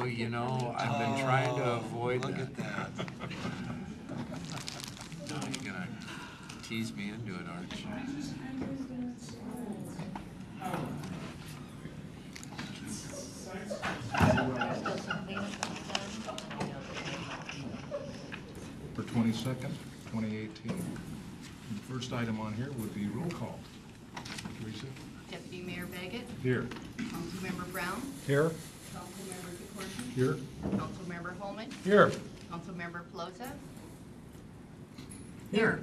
Oh, you know, I've been trying to avoid Look that. at that. No, you're gonna tease me into it, aren't you? For 22nd, 2018. The first item on here would be roll call. Teresa? Deputy Mayor Baggett. Here. Councilmember Brown. Here. Councilmember DeCourcy. Here. Councilmember Holman. Here. Councilmember Pelosa. Here.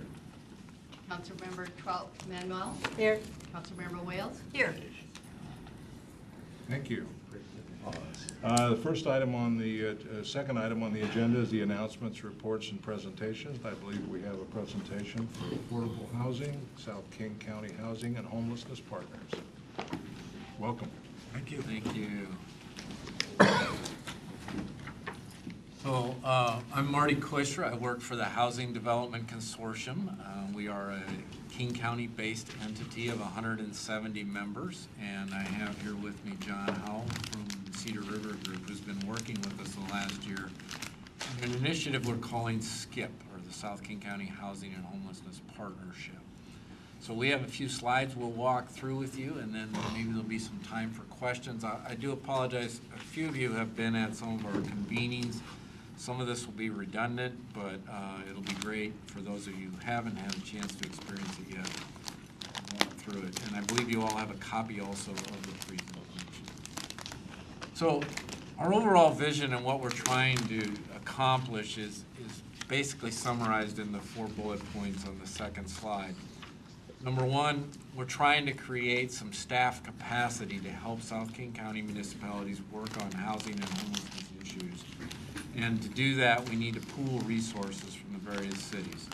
Councilmember Manuel. Here. Councilmember Wales. Here. Thank you. The first item on the, second item on the agenda is the announcements, reports, and presentations. I believe we have a presentation for affordable housing, South King County Housing and Homelessness Partners. Welcome. Thank you. Thank you. So I'm Marty Kushra. I work for the Housing Development Consortium. We are a King County-based entity of 170 members, and I have here with me John Howell from the Cedar River Group, who's been working with us the last year on an initiative we're calling SKIP, or the South King County Housing and Homelessness Partnership. So we have a few slides we'll walk through with you, and then maybe there'll be some time for questions. I do apologize. A few of you have been at some of our convenings. Some of this will be redundant, but it'll be great for those of you who haven't had a chance to experience it yet. Walk through it. And I believe you all have a copy also of the presentation. So our overall vision and what we're trying to accomplish is basically summarized in the 4 bullet points on the second slide. Number one, we're trying to create some staff capacity to help South King County municipalities work on housing and homelessness issues. And to do that, we need to pool resources from the various cities.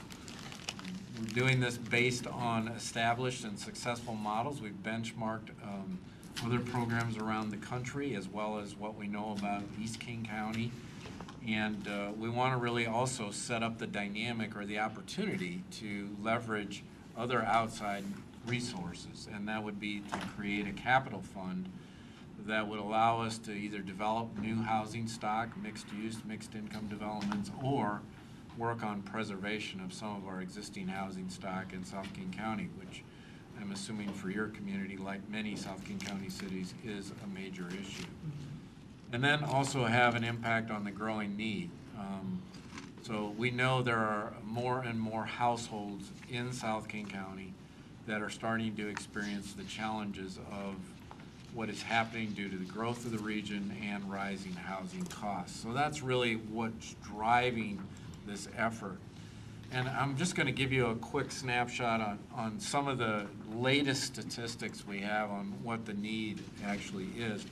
We're doing this based on established and successful models. We've benchmarked other programs around the country, as well as what we know about East King County. And we want to really also set up the dynamic or the opportunity to leverage other outside resources, and that would be to create a capital fund that would allow us to either develop new housing stock, mixed use, mixed income developments, or work on preservation of some of our existing housing stock in South King County, which I'm assuming for your community, like many South King County cities, is a major issue. And then also have an impact on the growing need. So we know there are more and more households in South King County that are starting to experience the challenges of what is happening due to the growth of the region and rising housing costs. So that's really what's driving this effort. And I'm just going to give you a quick snapshot on some of the latest statistics we have on what the need actually is.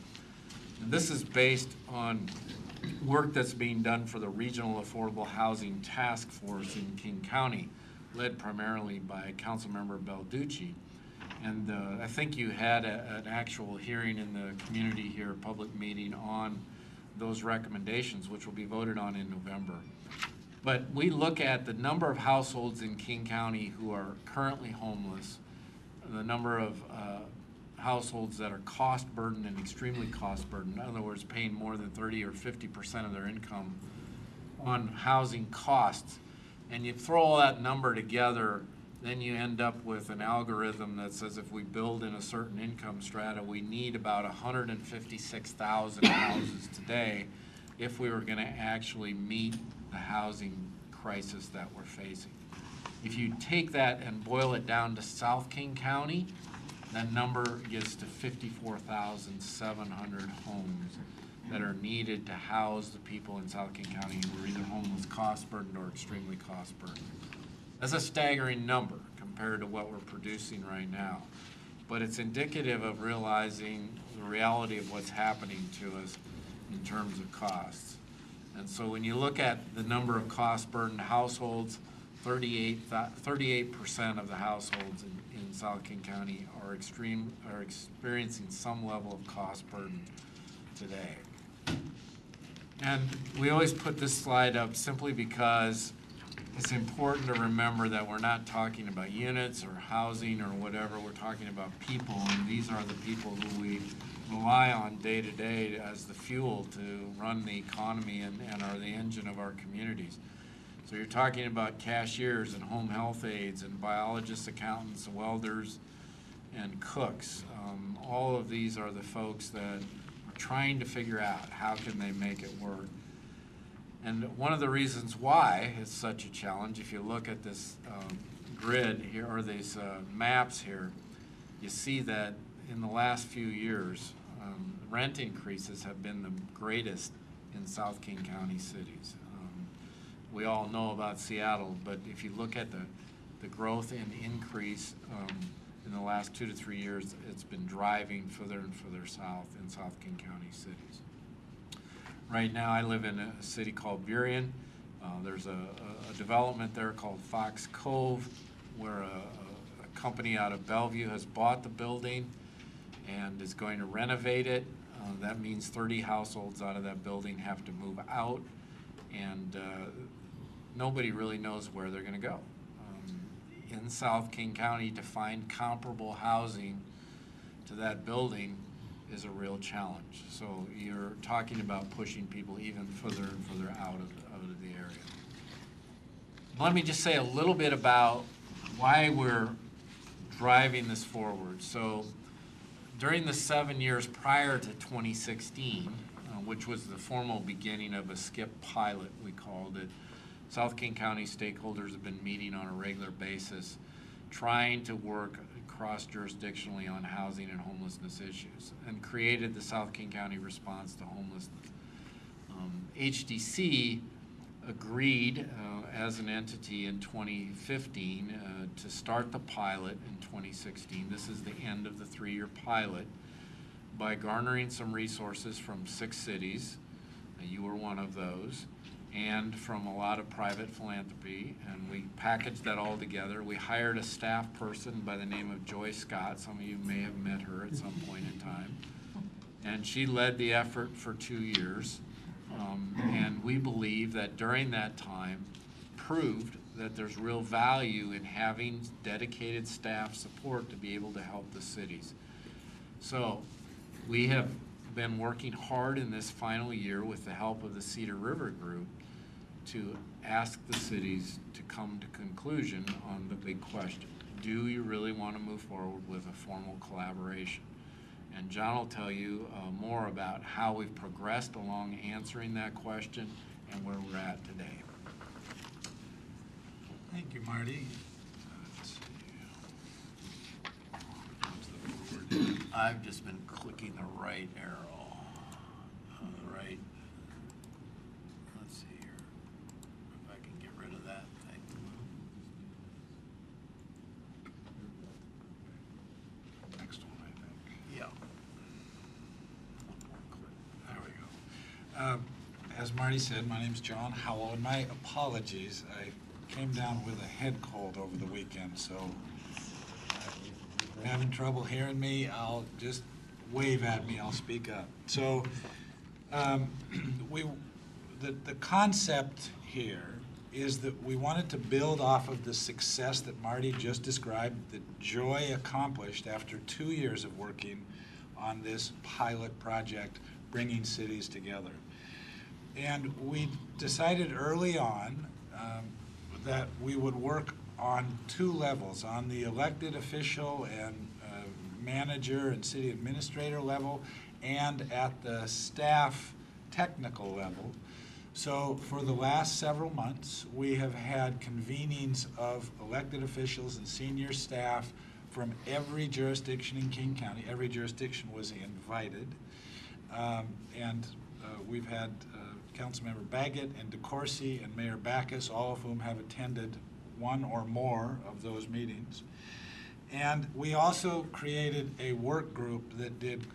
And this is based on work that's being done for the Regional Affordable Housing Task Force in King County, led primarily by Councilmember Balducci. And I think you had an actual hearing in the community here, a public meeting on those recommendations, which will be voted on in November. But we look at the number of households in King County who are currently homeless, the number of households that are cost burdened and extremely cost burdened, in other words, paying more than 30 or 50% of their income on housing costs. And you throw all that number together, then you end up with an algorithm that says if we build in a certain income strata, we need about 156,000 houses today if we were going to actually meet the housing crisis that we're facing. If you take that and boil it down to South King County, that number gets to 54,700 homes that are needed to house the people in South King County who are either homeless, cost burdened, or extremely cost burdened. That's a staggering number compared to what we're producing right now. But it's indicative of realizing the reality of what's happening to us in terms of costs. And so when you look at the number of cost burdened households, 38% of the households in South King County are experiencing some level of cost burden today. And we always put this slide up simply because it's important to remember that we're not talking about units or housing or whatever. We're talking about people, and these are the people who we will rely on day to day as the fuel to run the economy and are the engine of our communities. So you're talking about cashiers and home health aides and biologists, accountants, welders, and cooks. All of these are the folks that are trying to figure out how can they make it work. And one of the reasons why it's such a challenge, if you look at this grid here, or these maps here, you see that in the last few years, rent increases have been the greatest in South King County cities. We all know about Seattle, but if you look at the growth and increase in the last 2 to 3 years, it's been driving further and further south in South King County cities. Right now, I live in a city called Burien. There's a development there called Fox Cove, where a company out of Bellevue has bought the building and is going to renovate it. That means 30 households out of that building have to move out, and nobody really knows where they're going to go. In South King County, to find comparable housing to that building is a real challenge. So you're talking about pushing people even further and further out of the area. Let me just say a little bit about why we're driving this forward. So during the 7 years prior to 2016, which was the formal beginning of a SKIP pilot, we called it, South King County stakeholders have been meeting on a regular basis, trying to work cross-jurisdictionally on housing and homelessness issues, and created the South King County response to homelessness. HDC agreed as an entity in 2015 to start the pilot in 2016. This is the end of the 3-year pilot, by garnering some resources from 6 cities. You were one of those, and from a lot of private philanthropy, and we packaged that all together. We hired a staff person by the name of Joy Scott. Some of you may have met her at some point in time. And she led the effort for 2 years. And we believe that during that time proved that there's real value in having dedicated staff support to be able to help the cities. So we have been working hard in this final year with the help of the Cedar River Group to ask the cities to come to conclusion on the big question. Do you really want to move forward with a formal collaboration? And John will tell you more about how we've progressed along answering that question and where we're at today. Thank you, Marty. I've just been clicking the right arrow. Right. Let's see here. If I can get rid of that thing. Next one, I think. Yeah. There we go. As Marty said, my name's John Howell, and my apologies. I came down with a head cold over the weekend, so if you're having trouble hearing me, I'll just wave at me, I'll speak up. So the concept here is that we wanted to build off of the success that Marty just described, that Joy accomplished after 2 years of working on this pilot project, bringing cities together. And we decided early on that we would work on 2 levels, on the elected official and manager and city administrator level, and at the staff technical level. So for the last several months, we have had convenings of elected officials and senior staff from every jurisdiction in King County. Every jurisdiction was invited. We've had Councilmember Baggett and DeCourcy and Mayor Backus, all of whom have attended one or more of those meetings. And we also created a work group that did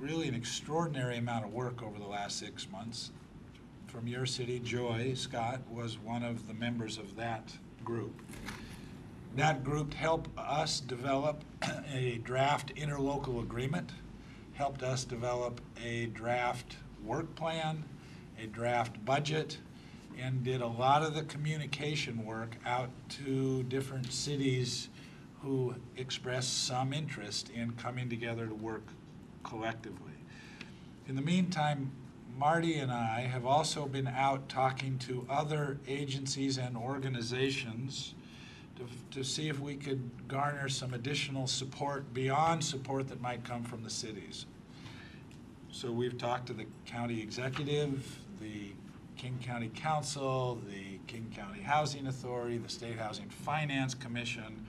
really an extraordinary amount of work over the last 6 months. From your city, Joy Scott was one of the members of that group. That group helped us develop a draft interlocal agreement, helped us develop a draft work plan, a draft budget, and did a lot of the communication work out to different cities who expressed some interest in coming together to work collectively. In the meantime, Marty and I have also been out talking to other agencies and organizations to see if we could garner some additional support beyond support that might come from the cities. So we've talked to the county executive, the King County Council, the King County Housing Authority, the State Housing Finance Commission.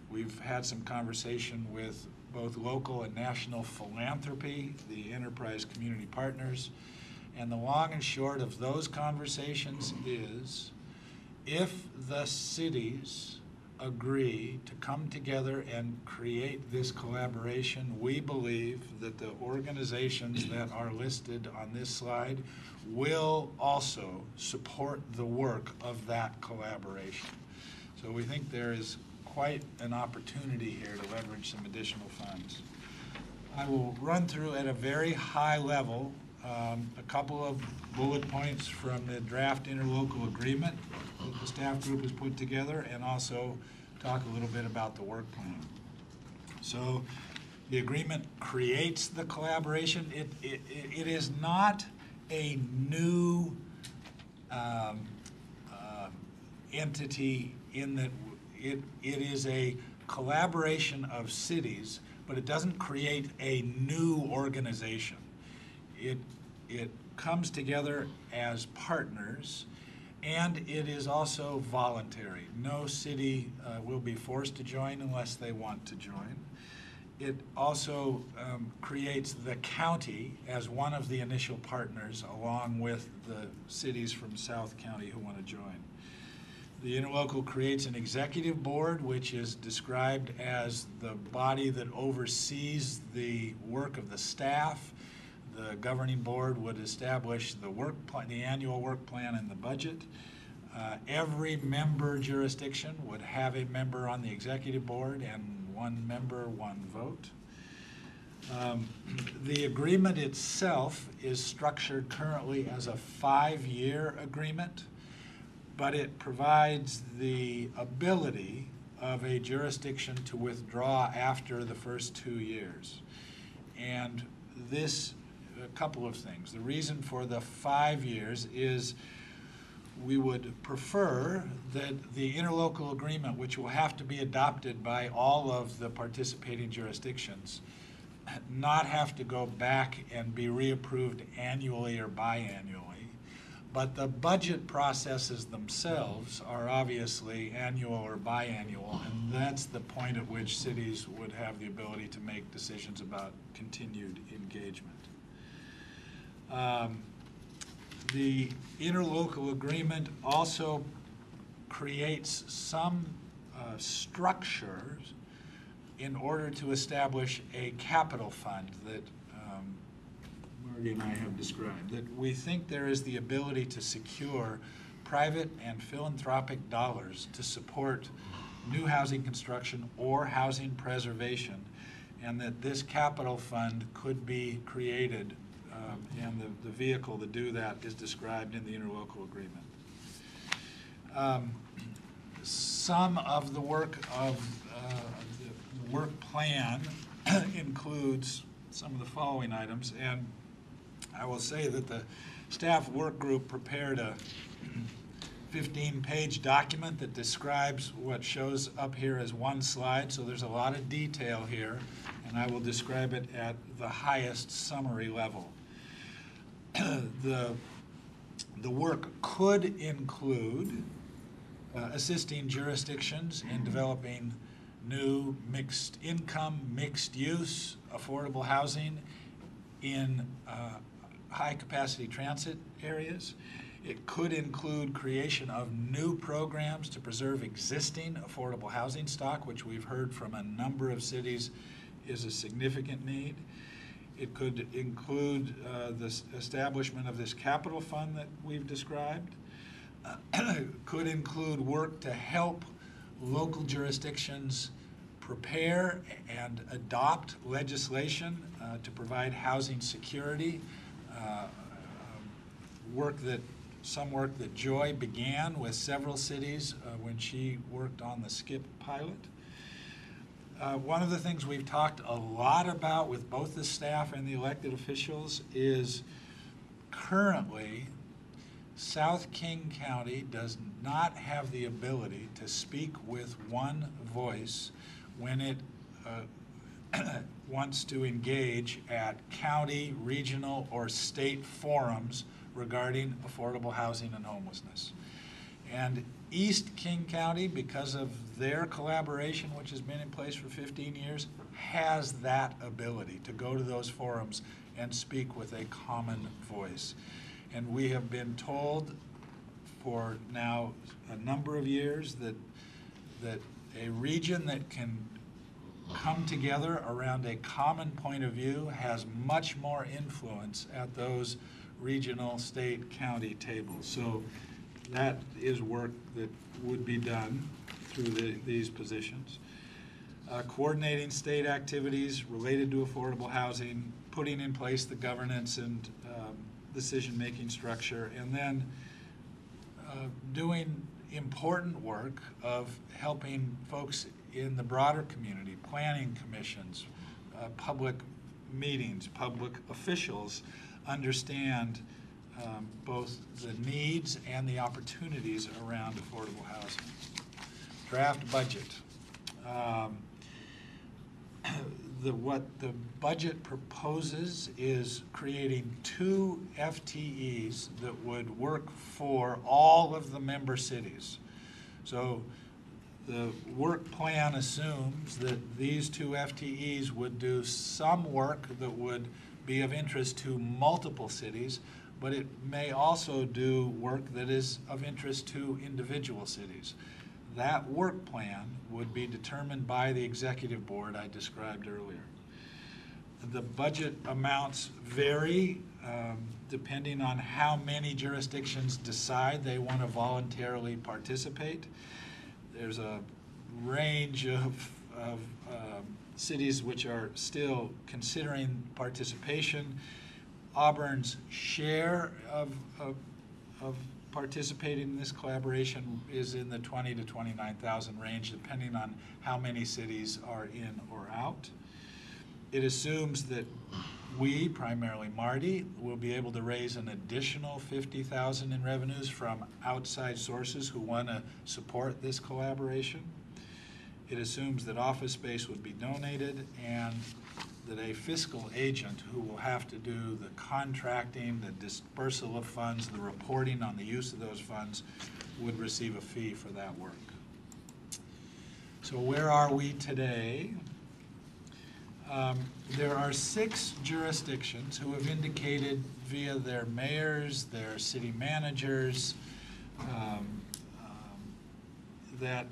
We've had some conversation with both local and national philanthropy, the enterprise community partners. And the long and short of those conversations is, if the cities agree to come together and create this collaboration, we believe that the organizations that are listed on this slide will also support the work of that collaboration. So we think there is quite an opportunity here to leverage some additional funds. I will run through at a very high level a couple of bullet points from the draft interlocal agreement that the staff group has put together, and also talk a little bit about the work plan. So the agreement creates the collaboration. It is not a new entity in that it is a collaboration of cities, but it doesn't create a new organization. It comes together as partners, and it is also voluntary. No city will be forced to join unless they want to join. It also creates the county as one of the initial partners, along with the cities from South County who want to join. The interlocal creates an executive board, which is described as the body that oversees the work of the staff. The governing board would establish the work plan, the annual work plan, and the budget. Every member jurisdiction would have a member on the executive board, and one member, one vote. The agreement itself is structured currently as a 5-year agreement, but it provides the ability of a jurisdiction to withdraw after the first 2 years. And this, a couple of things. The reason for the 5 years is we would prefer that the interlocal agreement, which will have to be adopted by all of the participating jurisdictions, not have to go back and be reapproved annually or biannually. But the budget processes themselves are obviously annual or biannual, and that's the point at which cities would have the ability to make decisions about continued engagement. The interlocal agreement also creates some structures in order to establish a capital fund that Marty and I have described, that we think there is the ability to secure private and philanthropic dollars to support new housing construction or housing preservation, and that this capital fund could be created, and the vehicle to do that is described in the interlocal agreement. Some of the work of the work plan includes some of the following items, and I will say that the staff work group prepared a 15-page document that describes what shows up here as one slide, so there's a lot of detail here, and I will describe it at the highest summary level. The work could include assisting jurisdictions in developing new mixed income, mixed use, affordable housing in high capacity transit areas. It could include creation of new programs to preserve existing affordable housing stock, which we've heard from a number of cities is a significant need. It could include the establishment of this capital fund that we've described. Could include work to help local jurisdictions prepare and adopt legislation to provide housing security, some work that Joy began with several cities when she worked on the SCIP pilot. One of the things we've talked a lot about with both the staff and the elected officials is currently South King County does not have the ability to speak with one voice when it wants to engage at county, regional, or state forums regarding affordable housing and homelessness. And East King County, because of their collaboration, which has been in place for 15 years, has that ability to go to those forums and speak with a common voice. And we have been told for now a number of years that a region that can come together around a common point of view has much more influence at those regional, state, county tables. So that is work that would be done through these positions. Coordinating state activities related to affordable housing, putting in place the governance and decision-making structure, and then doing important work of helping folks in the broader community, planning commissions, public meetings, public officials understand both the needs and the opportunities around affordable housing. Draft budget. What the budget proposes is creating 2 FTEs that would work for all of the member cities. So the work plan assumes that these 2 FTEs would do some work that would be of interest to multiple cities, but it may also do work that is of interest to individual cities. That work plan would be determined by the executive board I described earlier. The budget amounts vary depending on how many jurisdictions decide they want to voluntarily participate. There's a range of cities which are still considering participation. Auburn's share of participating in this collaboration is in the 20 to 29,000 range, depending on how many cities are in or out. It assumes that we, primarily Marty, will be able to raise an additional $50,000 in revenues from outside sources who want to support this collaboration. It assumes that office space would be donated and that a fiscal agent who will have to do the contracting, the dispersal of funds, the reporting on the use of those funds would receive a fee for that work. So where are we today? There are 6 jurisdictions who have indicated via their mayors, their city managers, that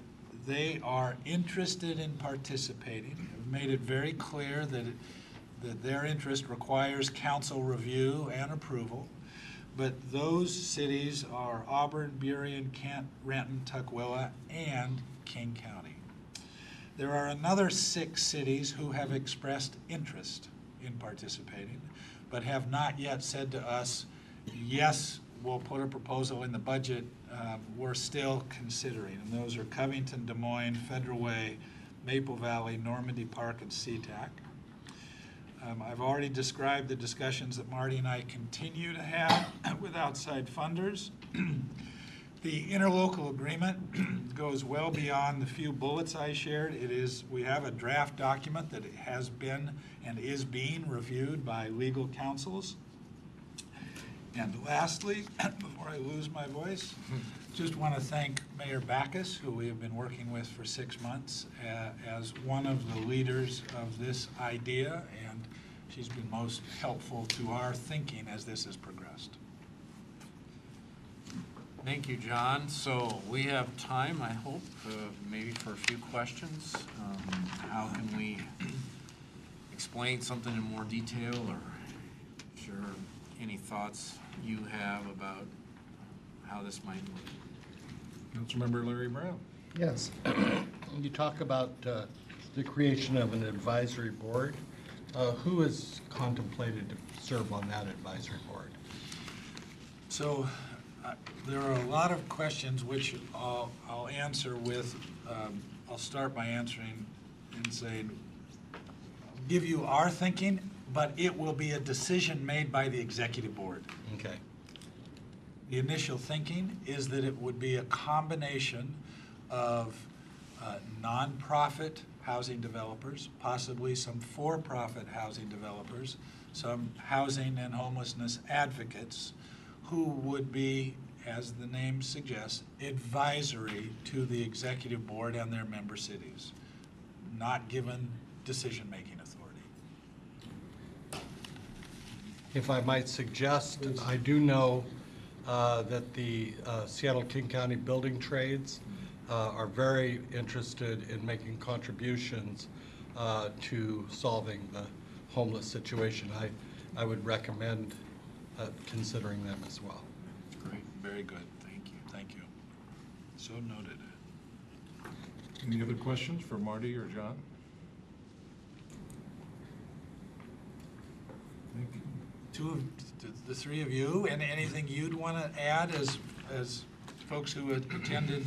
they are interested in participating, have made it very clear that their interest requires council review and approval. But those cities are Auburn, Burien, Kent, Renton, Tukwila, and King County. There are another 6 cities who have expressed interest in participating, but have not yet said to us, yes, we'll put a proposal in the budget. We're still considering, and those are Covington, Des Moines, Federal Way, Maple Valley, Normandy Park, and SeaTac. I've already described the discussions that Marty and I continue to have with outside funders. The interlocal agreement goes well beyond the few bullets I shared. We have a draft document that has been and is being reviewed by legal counsels. And lastly, before I lose my voice, just want to thank Mayor Backus, who we have been working with for 6 months, as one of the leaders of this idea, and she's been most helpful to our thinking as this has progressed. Thank you, John. So we have time, I hope, maybe for a few questions. How can we explain something in more detail, or share any thoughts you have about how this might work? Councilmember Larry Brown. Yes. You talk about the creation of an advisory board. Who is contemplated to serve on that advisory board? So there are a lot of questions which I'll answer with, I'll start by answering and say, give you our thinking, but it will be a decision made by the executive board. Okay. The initial thinking is that it would be a combination of nonprofit housing developers, possibly some for-profit housing developers, some housing and homelessness advocates who would be, as the name suggests, advisory to the executive board and their member cities, not given decision-making authority. If I might suggest, I do know that the Seattle-King County Building Trades are very interested in making contributions to solving the homeless situation. I would recommend considering them as well. Great, very good, thank you, thank you. So noted. Any other questions for Marty or John? Thank you. The three of you, and anything you'd want to add as folks who attended?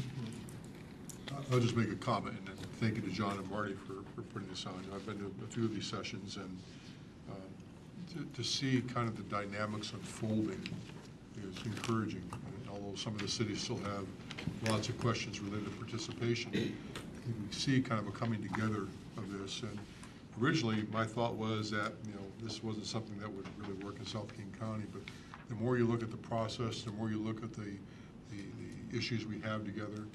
I'll just make a comment, and thank you to John and Marty for putting this on. I've been to a few of these sessions, and to see kind of the dynamics unfolding is encouraging. And although some of the cities still have lots of questions related to participation, we see kind of a coming together of this. And originally, my thought was that, this wasn't something that would really work in South King County, but the more you look at the process, the more you look at the issues we have together,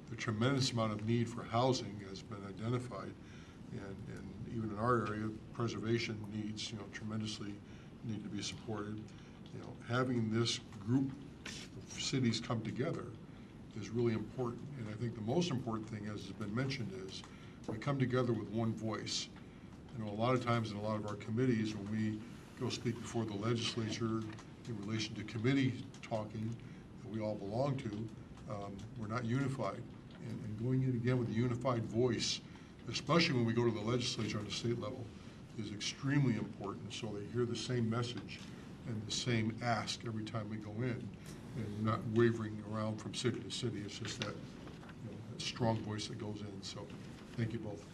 the tremendous amount of need for housing has been identified, and even in our area, preservation needs, tremendously need to be supported. Having this group of cities come together is really important, and I think the most important thing, as has been mentioned, is we come together with one voice. A lot of times in a lot of our committees, when we go speak before the legislature in relation to committee talking that we all belong to, we're not unified. And going in again with a unified voice, especially when we go to the legislature on the state level, is extremely important, so they hear the same message and the same ask every time we go in, and we're not wavering around from city to city. It's just that, that strong voice that goes in. So thank you both.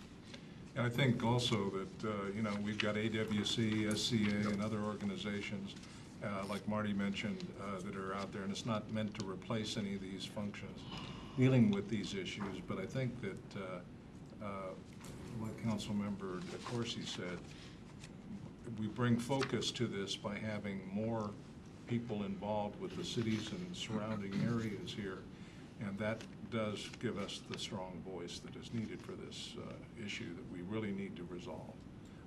And I think also that, we've got AWC, SCA, and other organizations, like Marty mentioned, that are out there, and it's not meant to replace any of these functions dealing with these issues, but I think that, like Councilmember DeCoursey said, we bring focus to this by having more people involved with the cities and surrounding areas here, and that does give us the strong voice that is needed for this issue that we really need to resolve.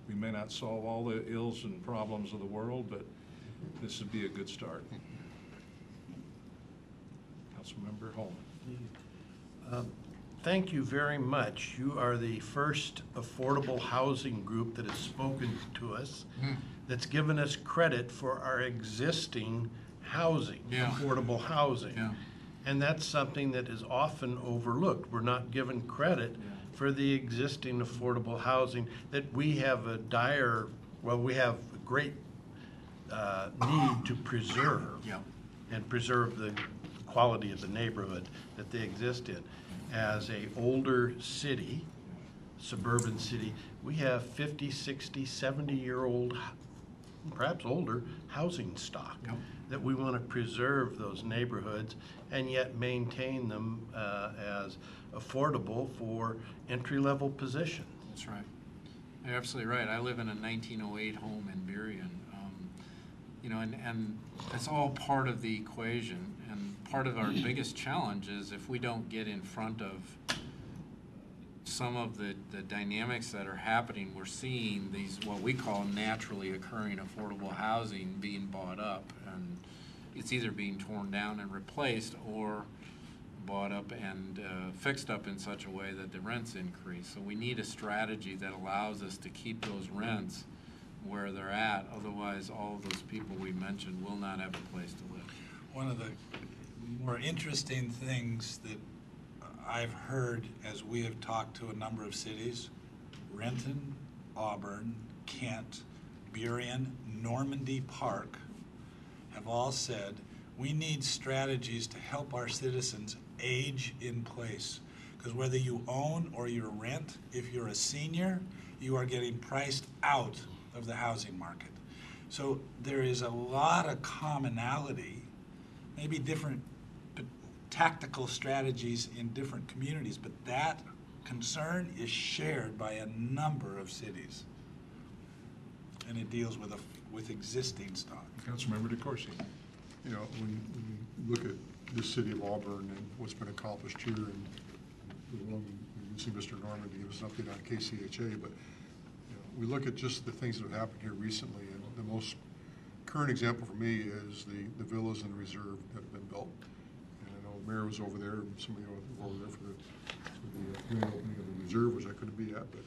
We may not solve all the ills and problems of the world, but this would be a good start. Councilmember Holman. Thank you very much. You are the first affordable housing group that has spoken to us, that's given us credit for our existing housing, affordable housing. Yeah. And that's something that is often overlooked. We're not given credit for the existing affordable housing that we have a we have a great need to preserve and preserve the quality of the neighborhood that they exist in. As a older city, suburban city, we have 50, 60, 70-year-old, perhaps older, housing stock that we want to preserve those neighborhoods and yet maintain them as affordable for entry-level positions. That's right. You're absolutely right. I live in a 1908 home in Burien. And it's all part of the equation, and part of our biggest challenge is if we don't get in front of some of the dynamics that are happening, we're seeing these, what we call naturally occurring affordable housing being bought up, and it's either being torn down and replaced or bought up and fixed up in such a way that the rents increase. So we need a strategy that allows us to keep those rents where they're at. Otherwise, all of those people we mentioned will not have a place to live. One of the more interesting things that I've heard as we have talked to a number of cities, Renton, Auburn, Kent, Burien, Normandy Park, have all said we need strategies to help our citizens age in place. Because whether you own or you rent, if you're a senior, you are getting priced out of the housing market. So there is a lot of commonality, maybe different tactical strategies in different communities, but that concern is shared by a number of cities. And it deals with existing stock. Councilmember DeCoursey. You know, when you look at the city of Auburn and what's been accomplished here, and you can see Mr. Norman to give us an update on KCHA, but you know, we look at just the things that have happened here recently, and the most current example for me is the villas in the reserve that have been built. And I know the mayor was over there, and somebody were over there for the grand opening of the reserve, which I couldn't be at, but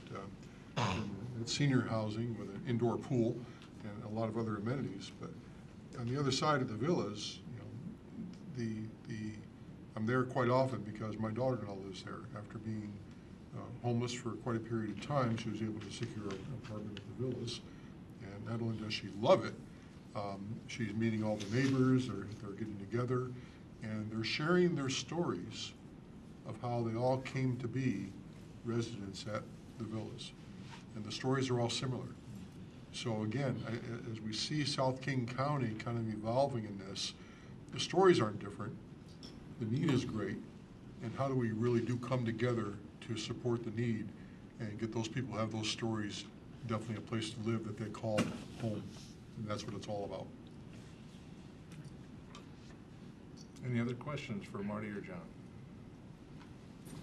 it's senior housing with an indoor pool and a lot of other amenities. But on the other side of the villas, you know, I'm there quite often because my daughter-in-law lives there. After being homeless for quite a period of time, she was able to secure an apartment at the villas. And not only does she love it, she's meeting all the neighbors, they're getting together, and they're sharing their stories of how they all came to be residents at the villas. And the stories are all similar. So again, as we see South King County kind of evolving in this, the stories aren't different, the need is great, and how do we really do come together to support the need and get those people who have those stories definitely a place to live that they call home. And that's what it's all about. Any other questions for Marty or John?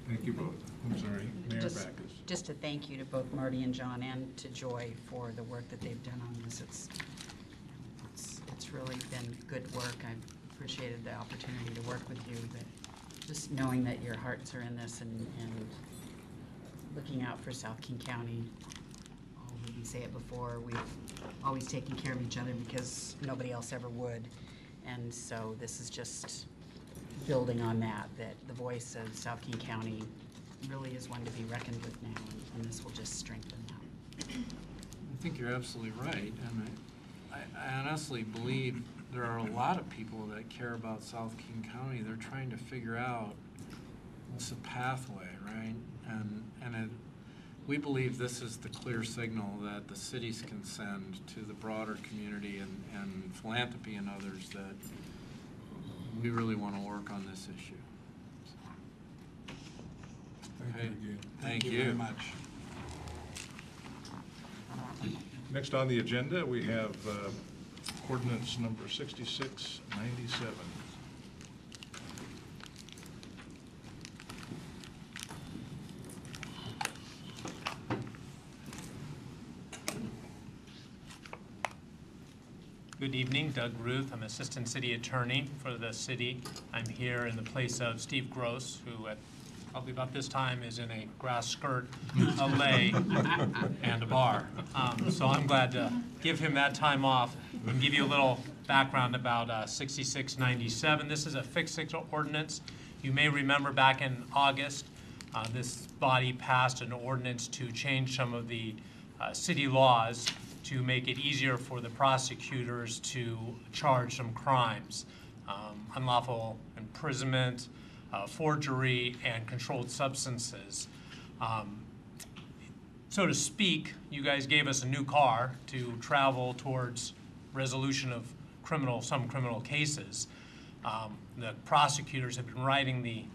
Thank you both. I'm sorry, Mayor Backus. Just a thank you to both Marty and John and to Joy for the work that they've done on this. It's really been good work. I've appreciated the opportunity to work with you, but just knowing that your hearts are in this and looking out for South King County. We can say it before, we've always taken care of each other because nobody else ever would. And so this is just building on that the voice of South King County really is one to be reckoned with now, and this will just strengthen that. I think you're absolutely right, and I honestly believe there are a lot of people that care about South King County. They're trying to figure out what's a pathway, right? We believe this is the clear signal that the cities can send to the broader community and philanthropy and others that we really want to work on this issue. Thank you again. Thank you very much. Next on the agenda, we have ordinance number 6697. Good evening, Doug Ruth. I'm Assistant City Attorney for the city. I'm here in the place of Steve Gross, who at probably about this time is in a grass skirt, a lei, and a bar. So I'm glad to give him that time off and give you a little background about 6697. This is a fixed ordinance. You may remember back in August, this body passed an ordinance to change some of the city laws to make it easier for the prosecutors to charge some crimes, unlawful imprisonment, forgery, and controlled substances. So to speak, you guys gave us a new car to travel towards resolution of some criminal cases. The prosecutors have been riding the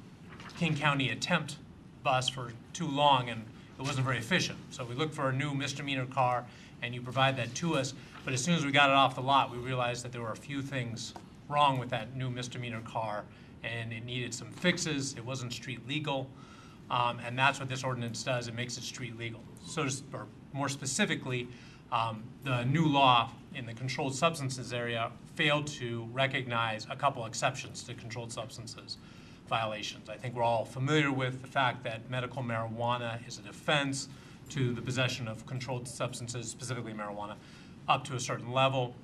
King County attempt bus for too long, and it wasn't very efficient. So we looked for a new misdemeanor car, and you provide that to us. But as soon as we got it off the lot, we realized that there were a few things wrong with that new misdemeanor car, and it needed some fixes. It wasn't street legal, and that's what this ordinance does. It makes it street legal. So, or more specifically, the new law in the controlled substances area failed to recognize a couple exceptions to controlled substances violations. I think we're all familiar with the fact that medical marijuana is a defense to the possession of controlled substances, specifically marijuana, up to a certain level.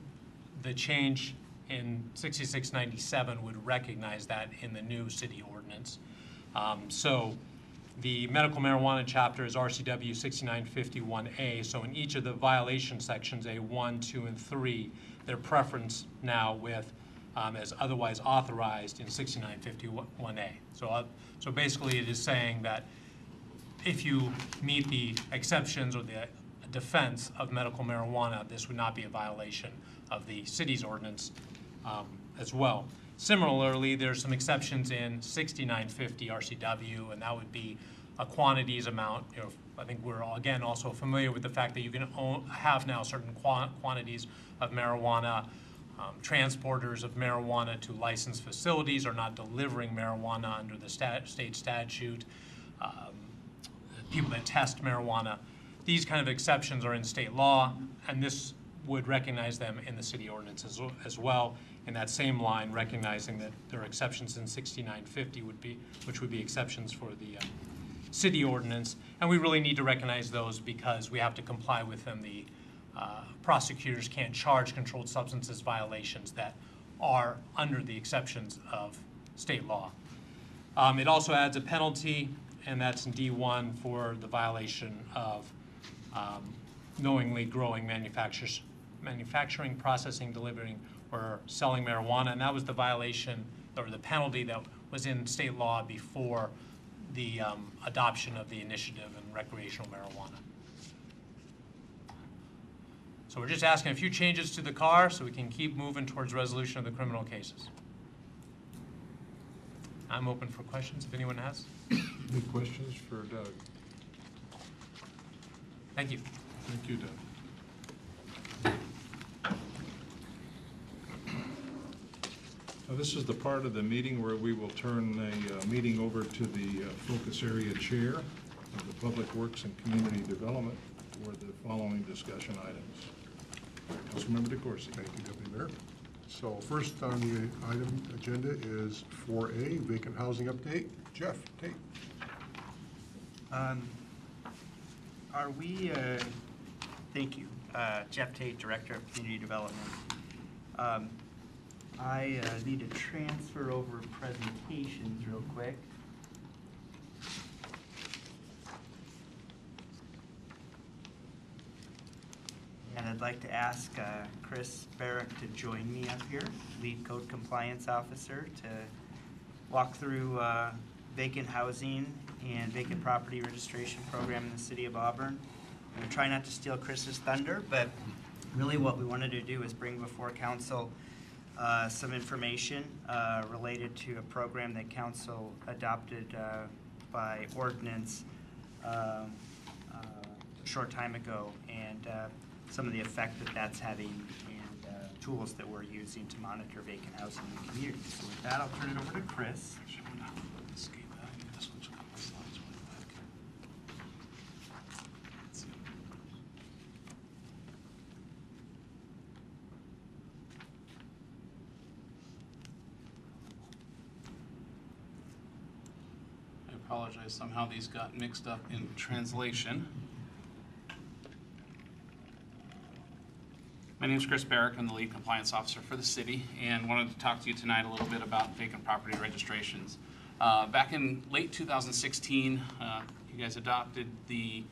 The change in 6697 would recognize that in the new city ordinance. So the medical marijuana chapter is RCW 6951A. So in each of the violation sections, A1, 2, and 3, their preference now with as otherwise authorized in 6951A. So basically it is saying that if you meet the exceptions or the defense of medical marijuana, this would not be a violation of the city's ordinance as well. Similarly, there's some exceptions in 6950 RCW, and that would be a quantities amount. You know, I think we're all, again, also familiar with the fact that you can have now certain quantities of marijuana. Transporters of marijuana to licensed facilities are not delivering marijuana under the state statute. People that test marijuana, these kind of exceptions are in state law, and this would recognize them in the city ordinance as well. In that same line, recognizing that there are exceptions in 6950 which would be exceptions for the city ordinance, and we really need to recognize those because we have to comply with them. The prosecutors can't charge controlled substances violations that are under the exceptions of state law. It also adds a penalty, and that's in D1 for the violation of knowingly growing, manufacturing, processing, delivering, or selling marijuana, and that was the violation or the penalty that was in state law before the adoption of the initiative in recreational marijuana. So we're just asking a few changes to the CAR so we can keep moving towards resolution of the criminal cases. I'm open for questions if anyone has. Any questions for Doug? Thank you. Thank you, Doug. Now, this is the part of the meeting where we will turn the meeting over to the focus area chair of the Public Works and Community Development for the following discussion items. Councilmember DeCoursey. Thank you, Deputy Mayor. So first on the item agenda is 4A, vacant housing update. Jeff Tate. Are we, thank you, Jeff Tate, Director of Community Development. I need to transfer over presentations real quick. And I'd like to ask Chris Barrick to join me up here, Lead Code Compliance Officer, to walk through vacant housing and vacant property registration program in the city of Auburn. I'm going to try not to steal Chris's thunder, but really what we wanted to do is bring before council some information related to a program that council adopted by ordinance a short time ago, and some of the effect that that's having and tools that we're using to monitor vacant housing in the community. So with that, I'll turn it over to Chris. I apologize, somehow these got mixed up in translation. My name is Chris Barrick. I'm the lead compliance officer for the city and wanted to talk to you tonight a little bit about vacant property registrations. Back in late 2016, you guys adopted the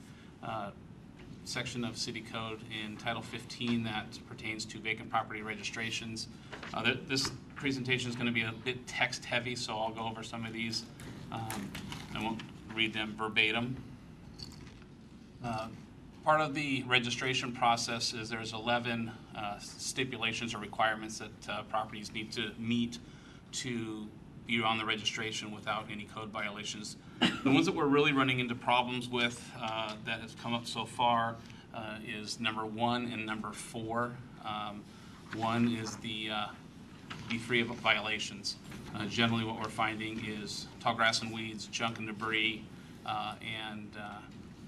section of city code in Title 15 that pertains to vacant property registrations. This presentation is going to be a bit text heavy, so I'll go over some of these. I won't read them verbatim. Part of the registration process is there's 11 stipulations or requirements that properties need to meet to be on the registration without any code violations. The ones that we're really running into problems with that has come up so far is number 1 and number 4. 1 is the be free of violations. Generally what we're finding is tall grass and weeds, junk and debris, and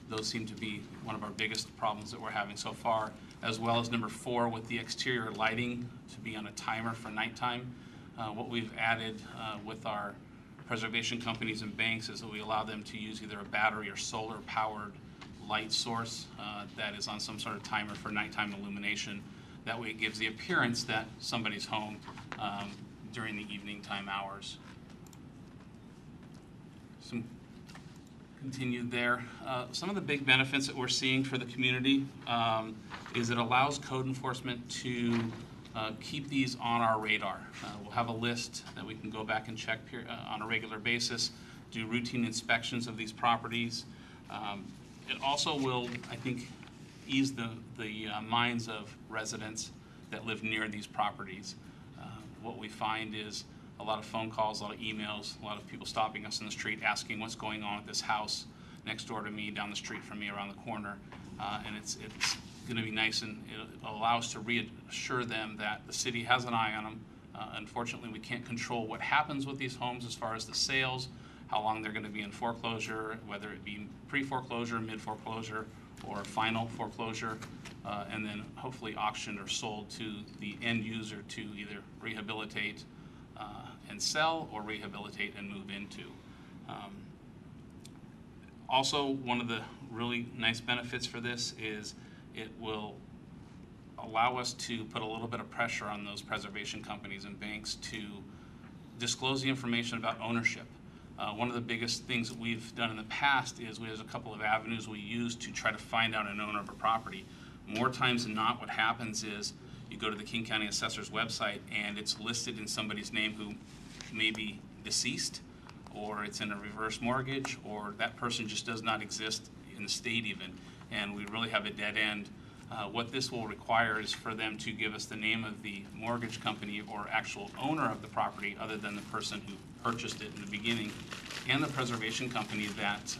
those seem to be one of our biggest problems that we're having so far, as well as number 4 with the exterior lighting to be on a timer for nighttime. What we've added with our preservation companies and banks is that we allow them to use either a battery or solar powered light source that is on some sort of timer for nighttime illumination. That way it gives the appearance that somebody's home during the evening time hours. Continued there. Some of the big benefits that we're seeing for the community is it allows code enforcement to keep these on our radar. We'll have a list that we can go back and check on a regular basis, do routine inspections of these properties. It also will, I think, ease the minds of residents that live near these properties. What we find is a lot of phone calls, a lot of emails, a lot of people stopping us in the street asking what's going on with this house next door to me, down the street from me, around the corner. And it's going to be nice, and it'll allow us to reassure them that the city has an eye on them. Unfortunately, we can't control what happens with these homes as far as the sales, how long they're going to be in foreclosure, whether it be pre-foreclosure, mid-foreclosure, or final foreclosure, and then hopefully auctioned or sold to the end user to either rehabilitate and sell, or rehabilitate and move into. Also, one of the really nice benefits for this is it will allow us to put a little bit of pressure on those preservation companies and banks to disclose the information about ownership. One of the biggest things that we've done in the past is there's a couple of avenues we use to try to find out an owner of a property. More times than not, what happens is you go to the King County Assessor's website and it's listed in somebody's name who may be deceased, or it's in a reverse mortgage, or that person just does not exist in the state even, and we really have a dead end. What this will require is for them to give us the name of the mortgage company or actual owner of the property, other than the person who purchased it in the beginning, and the preservation company that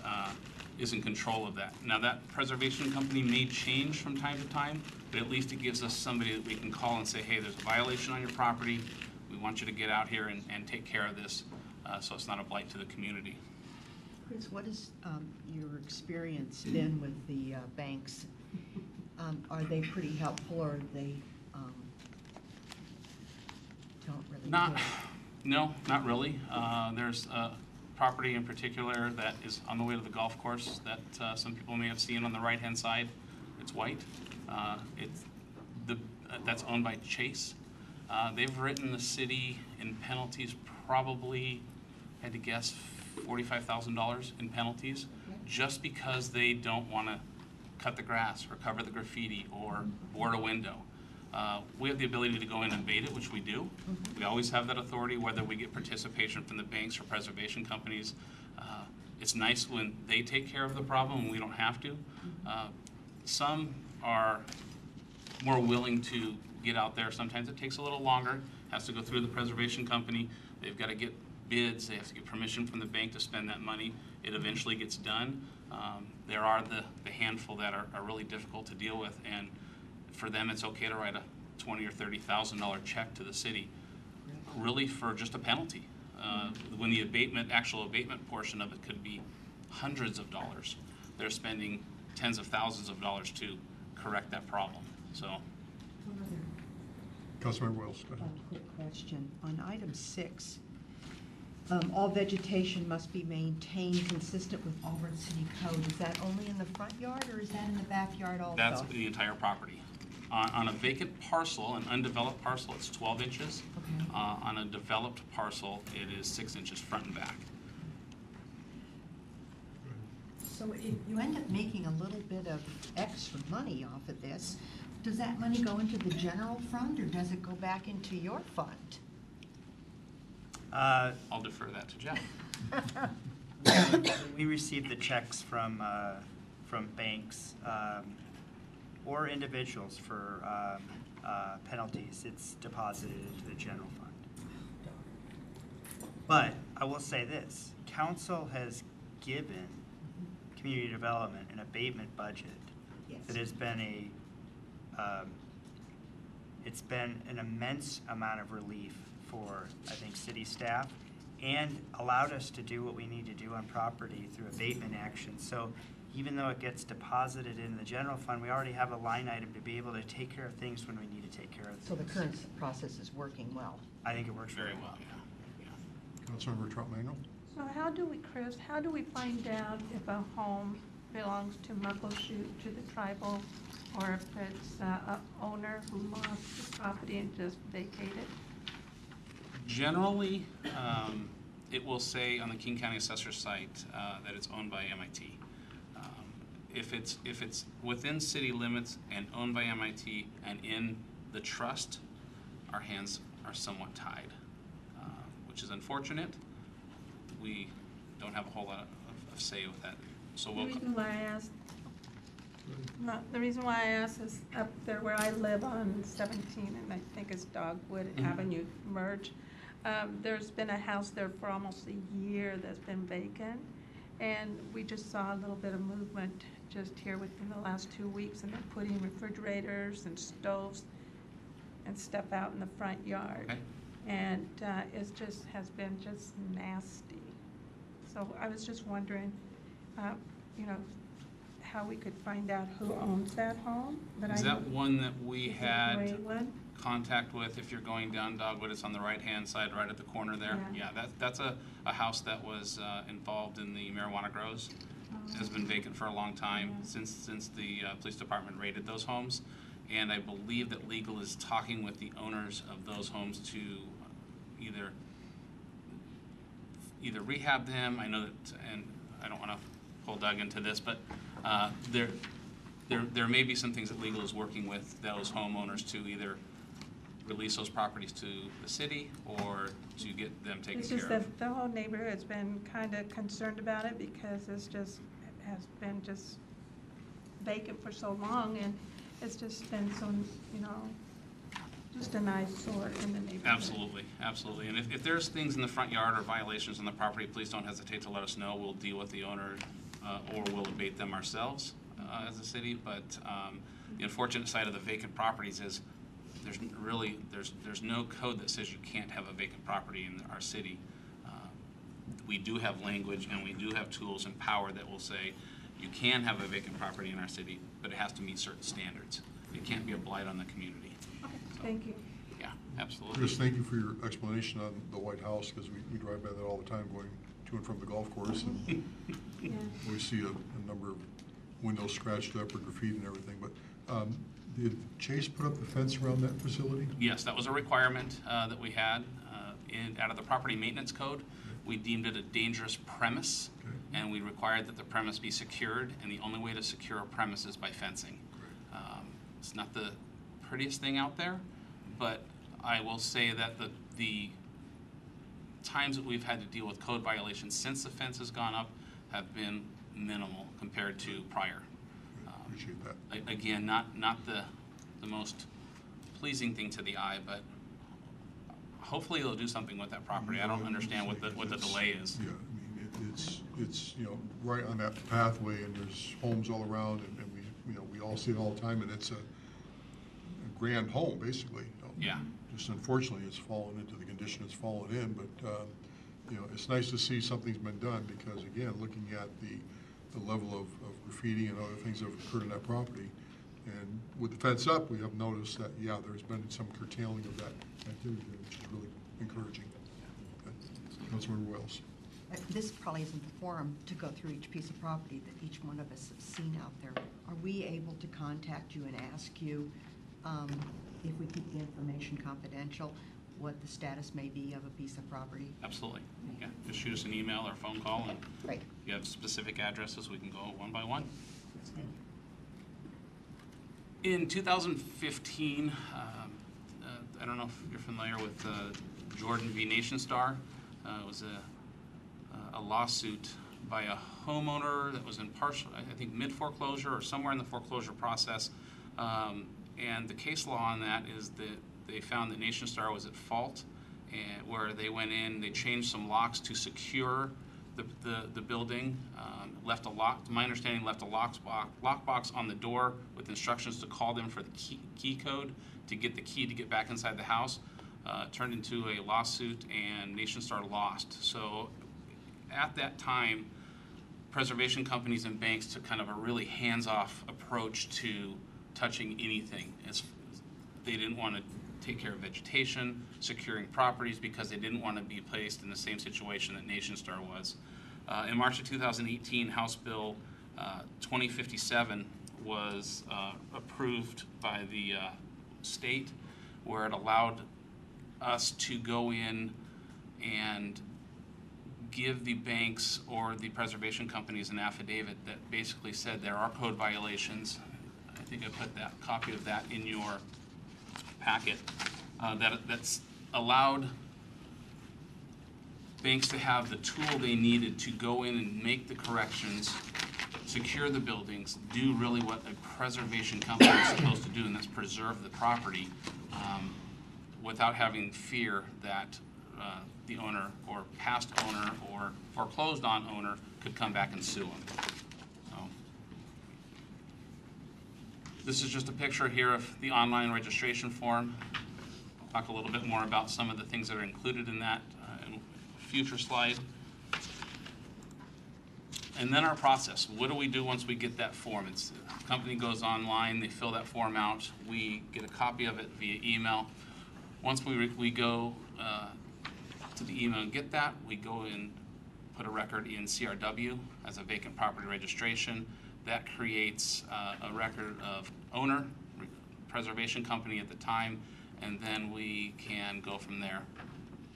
is in control of that. Now, that preservation company may change from time to time, but at least it gives us somebody that we can call and say, hey, there's a violation on your property. We want you to get out here and take care of this, so it's not a blight to the community. Chris, what has your experience been with the banks? Are they pretty helpful, or they don't really do it? No, not really. There's a property in particular that is on the way to the golf course that some people may have seen on the right-hand side. It's white. That's owned by Chase. They've written the city in penalties, probably, I had to guess, $45,000 in penalties, just because they don't want to cut the grass or cover the graffiti or board a window. We have the ability to go in and abate it, which we do. We always have that authority, whether we get participation from the banks or preservation companies. It's nice when they take care of the problem and we don't have to. Some are more willing to get out there. Sometimes it takes a little longer, has to go through the preservation company. They've got to get bids, they have to get permission from the bank to spend that money. It eventually gets done. There are the handful that are really difficult to deal with, and for them it's okay to write a $20,000 or $30,000 check to the city, really for just a penalty. When the actual abatement portion of it could be hundreds of dollars, they're spending tens of thousands of dollars to correct that problem. So. Councilmember Wells, go ahead. Quick question. On item 6, all vegetation must be maintained consistent with Auburn City Code. Is that only in the front yard, or is that in the backyard also? That's the entire property. On a vacant parcel, an undeveloped parcel, it's 12 inches. Okay. On a developed parcel, it is 6 inches front and back. So if you end up making a little bit of extra money off of this, does that money go into the general fund, or does it go back into your fund? I'll defer that to Jeff. We receive the checks from banks or individuals for penalties. It's deposited into the general fund. But I will say this, council has given community development an abatement budget that has been it's been an immense amount of relief for, I think, city staff, and allowed us to do what we need to do on property through abatement action. So even though it gets deposited in the general fund, we already have a line item to be able to take care of things when we need to take care of things. So the current process is working well. I think it works very well. Councilmember Troutman. So how do we find out if a home belongs to Muckleshoot, to the tribal, or if it's a owner who lost the property and just vacated? Generally, it will say on the King County Assessor's site that it's owned by MIT. If it's within city limits and owned by MIT and in the trust, our hands are somewhat tied, which is unfortunate. We don't have a whole lot of say with that. So The we'll. reason why I asked is up there where I live on 17, and I think it's Dogwood Avenue merge. There's been a house there for almost a year that's been vacant, and we just saw a little bit of movement just here within the last 2 weeks, and they're putting refrigerators and stoves and stuff out in the front yard. Okay. And it just has been just nasty. So I was just wondering, you know, how we could find out who owns that home. Is that one that we Is it had gray one? contact with? If you're going down Dogwood, it's on the right-hand side, right at the corner there. Yeah. Yeah, that's a house that was involved in the marijuana grows. It has been vacant for a long time, since the police department raided those homes. And I believe that legal is talking with the owners of those homes to either rehab them. I know that, and I don't want to pull Doug into this, but there may be some things that legal is working with those homeowners to either release those properties to the city or to get them taken It's care just of. that the whole neighborhood's been kind of concerned about it because it has been just vacant for so long, and it's just been so, you know, just an eyesore in the neighborhood. Absolutely, absolutely. And if there's things in the front yard or violations on the property, please don't hesitate to let us know. We'll deal with the owner or we'll abate them ourselves as a city. But the unfortunate side of the vacant properties is there's no code that says you can't have a vacant property in our city. We do have language and we do have tools and power that will say you can have a vacant property in our city, but it has to meet certain standards. It can't be a blight on the community. Thank you. Yeah, absolutely. Chris, thank you for your explanation on the White House, because we drive by that all the time going to and from the golf course, and Yeah. we see a number of windows scratched up or graffiti and everything. But did Chase put up the fence around that facility? Yes, that was a requirement that we had out of the property maintenance code. We deemed it a dangerous premise, and we required that the premise be secured, and the only way to secure a premise is by fencing. It's not the prettiest thing out there, but I will say that the times that we've had to deal with code violations since the fence has gone up have been minimal compared to prior. Appreciate that. Again, not the most pleasing thing to the eye, but hopefully they'll do something with that property. I don't understand what the delay is. Yeah, I mean, it's you know, right on that pathway, and there's homes all around, and we all see it all the time, and it's a grand home, basically. You know. Yeah. Just unfortunately, it's fallen into the condition it's fallen in, but you know, it's nice to see something's been done, because again, looking at the level of graffiti and other things that have occurred on that property, and with the fence up, we have noticed that, yeah, there's been some curtailing of that activity there, which is really encouraging. Councilmember Wells. This probably isn't the forum to go through each piece of property that each one of us have seen out there. Are we able to contact you and ask you, if we keep the information confidential, what the status may be of a piece of property? Absolutely. Yeah, just shoot us an email or phone call, and Right. if you have specific addresses, we can go one by one. In 2015, I don't know if you're familiar with Jordan v. NATIONSTAR. It was a lawsuit by a homeowner that was in partial, I think, mid-foreclosure or somewhere in the foreclosure process. And the case law on that is that they found that NATIONSTAR was at fault, and where they went in, they changed some locks to secure the building, left a lock, to my understanding, left a lockbox on the door with instructions to call them for the key code to get the key to get back inside the house. Turned into a lawsuit, and NATIONSTAR lost. So at that time, preservation companies and banks took kind of a really hands-off approach to touching anything. They didn't want to take care of vegetation, securing properties, because they didn't want to be placed in the same situation that NATIONSTAR was. In March of 2018, House Bill 2057 was approved by the state, where it allowed us to go in and give the banks or the preservation companies an affidavit that basically said there are code violations. I think I put that copy of that in your packet. that's allowed banks to have the tool they needed to go in and make the corrections, secure the buildings, do really what a preservation company is supposed to do, and that's preserve the property, without having fear that the owner or past owner or foreclosed on owner could come back and sue them. So, this is just a picture here of the online registration form. I'll talk a little bit more about some of the things that are included in that in a future slide. And then our process. What do we do once we get that form? The company goes online, they fill that form out, we get a copy of it via email. Once we go to the email and get that, we go and put a record in CRW as a vacant property registration. That creates a record of owner, preservation company at the time, and then we can go from there.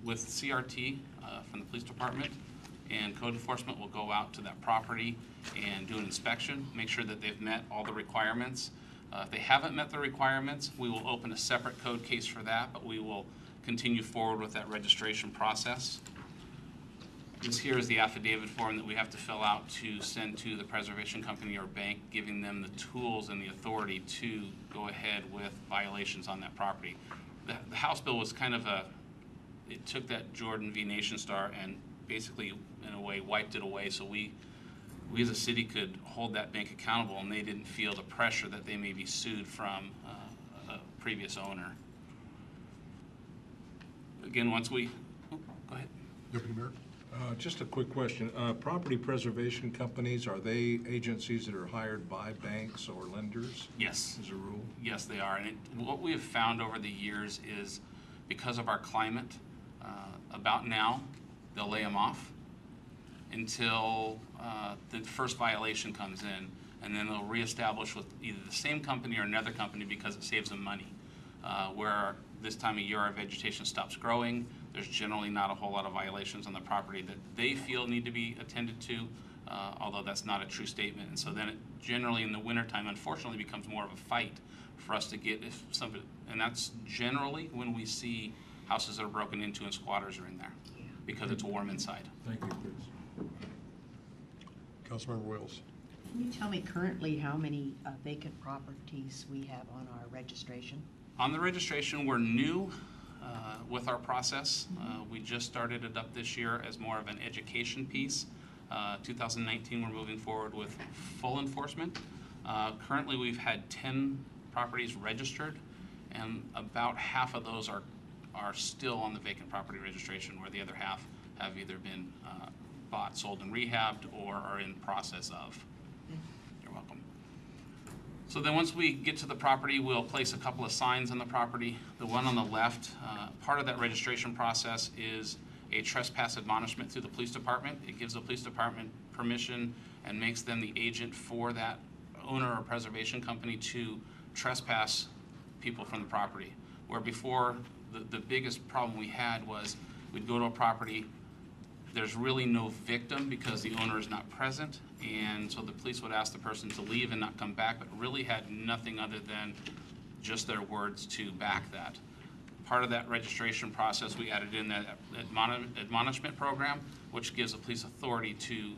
With CRT from the police department and code enforcement will go out to that property and do an inspection, make sure that they've met all the requirements. If they haven't met the requirements, we will open a separate code case for that, but we will continue forward with that registration process. This here is the affidavit form that we have to fill out to send to the preservation company or bank, giving them the tools and the authority to go ahead with violations on that property. The House bill was kind of it took that Jordan v. NATIONSTAR and basically, in a way, wiped it away, so we as a city could hold that bank accountable, and they didn't feel the pressure that they may be sued from a previous owner. Again, once we, go ahead. Deputy Mayor? Just a quick question. Property preservation companies, are they agencies that are hired by banks or lenders? Yes. As a rule? Yes, they are. And what we have found over the years is because of our climate, about now, they'll lay them off until the first violation comes in, and then they'll reestablish with either the same company or another company because it saves them money. Where this time of year our vegetation stops growing, there's generally not a whole lot of violations on the property that they feel need to be attended to, although that's not a true statement. And so then it generally in the wintertime unfortunately becomes more of a fight for us to get if somebody, and that's generally when we see houses that are broken into and squatters are in there because it's warm inside. Thank you, Chris. Councilmember Wales. Can you tell me currently how many vacant properties we have on our registration? On the registration, we're new with our process. We just started it up this year as more of an education piece. 2019, we're moving forward with full enforcement. Currently, we've had 10 properties registered, and about half of those are still on the vacant property registration, where the other half have either been bought, sold, and rehabbed, or are in process of. You're welcome. So then once we get to the property, we'll place a couple of signs on the property. The one on the left, part of that registration process is a trespass admonishment through the police department. It gives the police department permission and makes them the agent for that owner or preservation company to trespass people from the property. Where before, the biggest problem we had was we'd go to a property, there's really no victim because the owner is not present, and so the police would ask the person to leave and not come back, but really had nothing other than just their words to back that. Part of that registration process, we added in that admonishment program, which gives the police authority to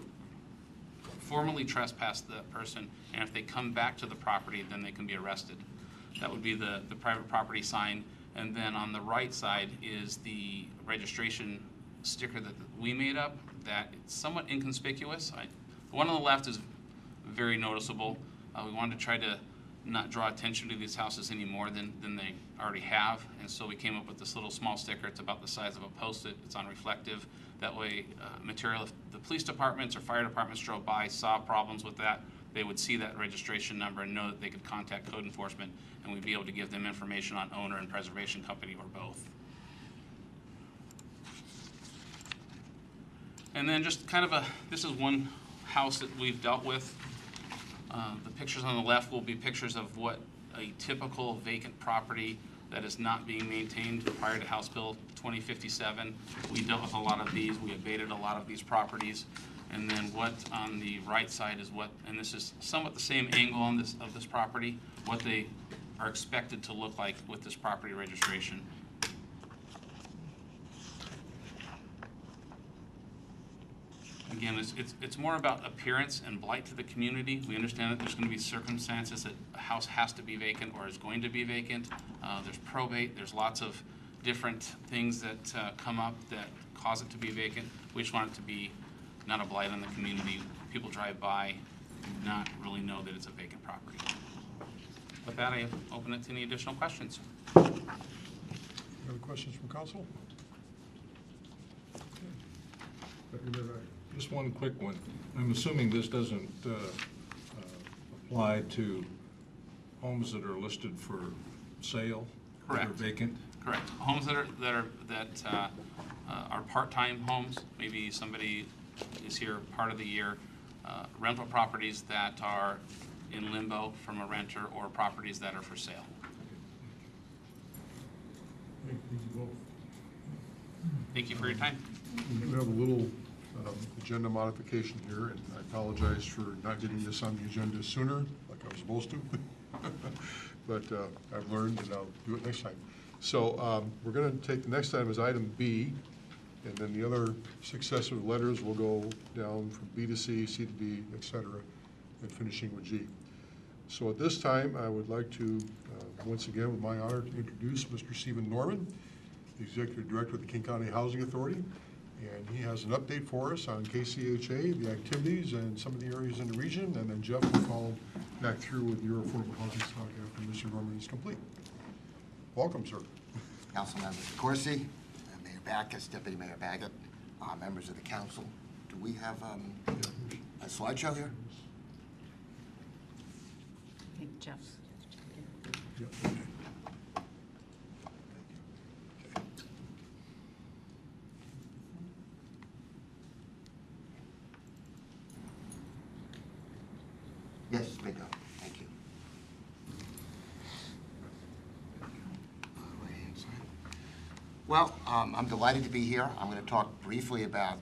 formally trespass the person, and if they come back to the property, then they can be arrested. That would be the private property sign, and then on the right side is the registration sticker that we made up that it's somewhat inconspicuous. The one on the left is very noticeable. We wanted to try to not draw attention to these houses any more than they already have, and so we came up with this little small sticker. It's about the size of a Post-it. It's unreflective. That way, material, if the police departments or fire departments drove by, saw problems with that, they would see that registration number and know that they could contact code enforcement, and we'd be able to give them information on owner and preservation company or both. And then just kind of this is one house that we've dealt with. The pictures on the left will be pictures of what a typical vacant property that is not being maintained prior to House Bill 2057. We dealt with a lot of these. We abated a lot of these properties. And then what on the right side is what, and this is somewhat the same angle on this property, what they are expected to look like with this property registration. Again, it's more about appearance and blight to the community. We understand that there's going to be circumstances that a house has to be vacant or is going to be vacant. There's probate. There's lots of different things that come up that cause it to be vacant. We just want it to be not a blight on the community. People drive by, not really know that it's a vacant property. With that, I open it to any additional questions. Any other questions from council? Just one quick one. I'm assuming this doesn't apply to homes that are listed for sale? Correct. That are vacant? Correct. Homes that are part-time homes, maybe somebody is here part of the year, rental properties that are in limbo from a renter, or properties that are for sale. Thank you for your time. We do have a little agenda modification here, and I apologize for not getting this on the agenda sooner, like I was supposed to. But I've learned, and I'll do it next time. So we're going to take the next item as item B, and then the other successive letters will go down from B to C, C to D, et cetera, and finishing with G. So at this time, I would like to, once again, with my honor, to introduce Mr. Stephen Norman, the Executive Director of the King County Housing Authority. And he has an update for us on KCHA, the activities, and some of the areas in the region. And then Jeff will follow back through with your affordable housing stock after Mr. Norman is complete. Welcome, sir. Council members DeCoursey, Mayor Backus, Deputy Mayor Baggett, members of the council. Do we have a slideshow here? I think Jeff's. Yep. Yes, bingo. Thank you. Right-hand side. Well, I'm delighted to be here. I'm going to talk briefly about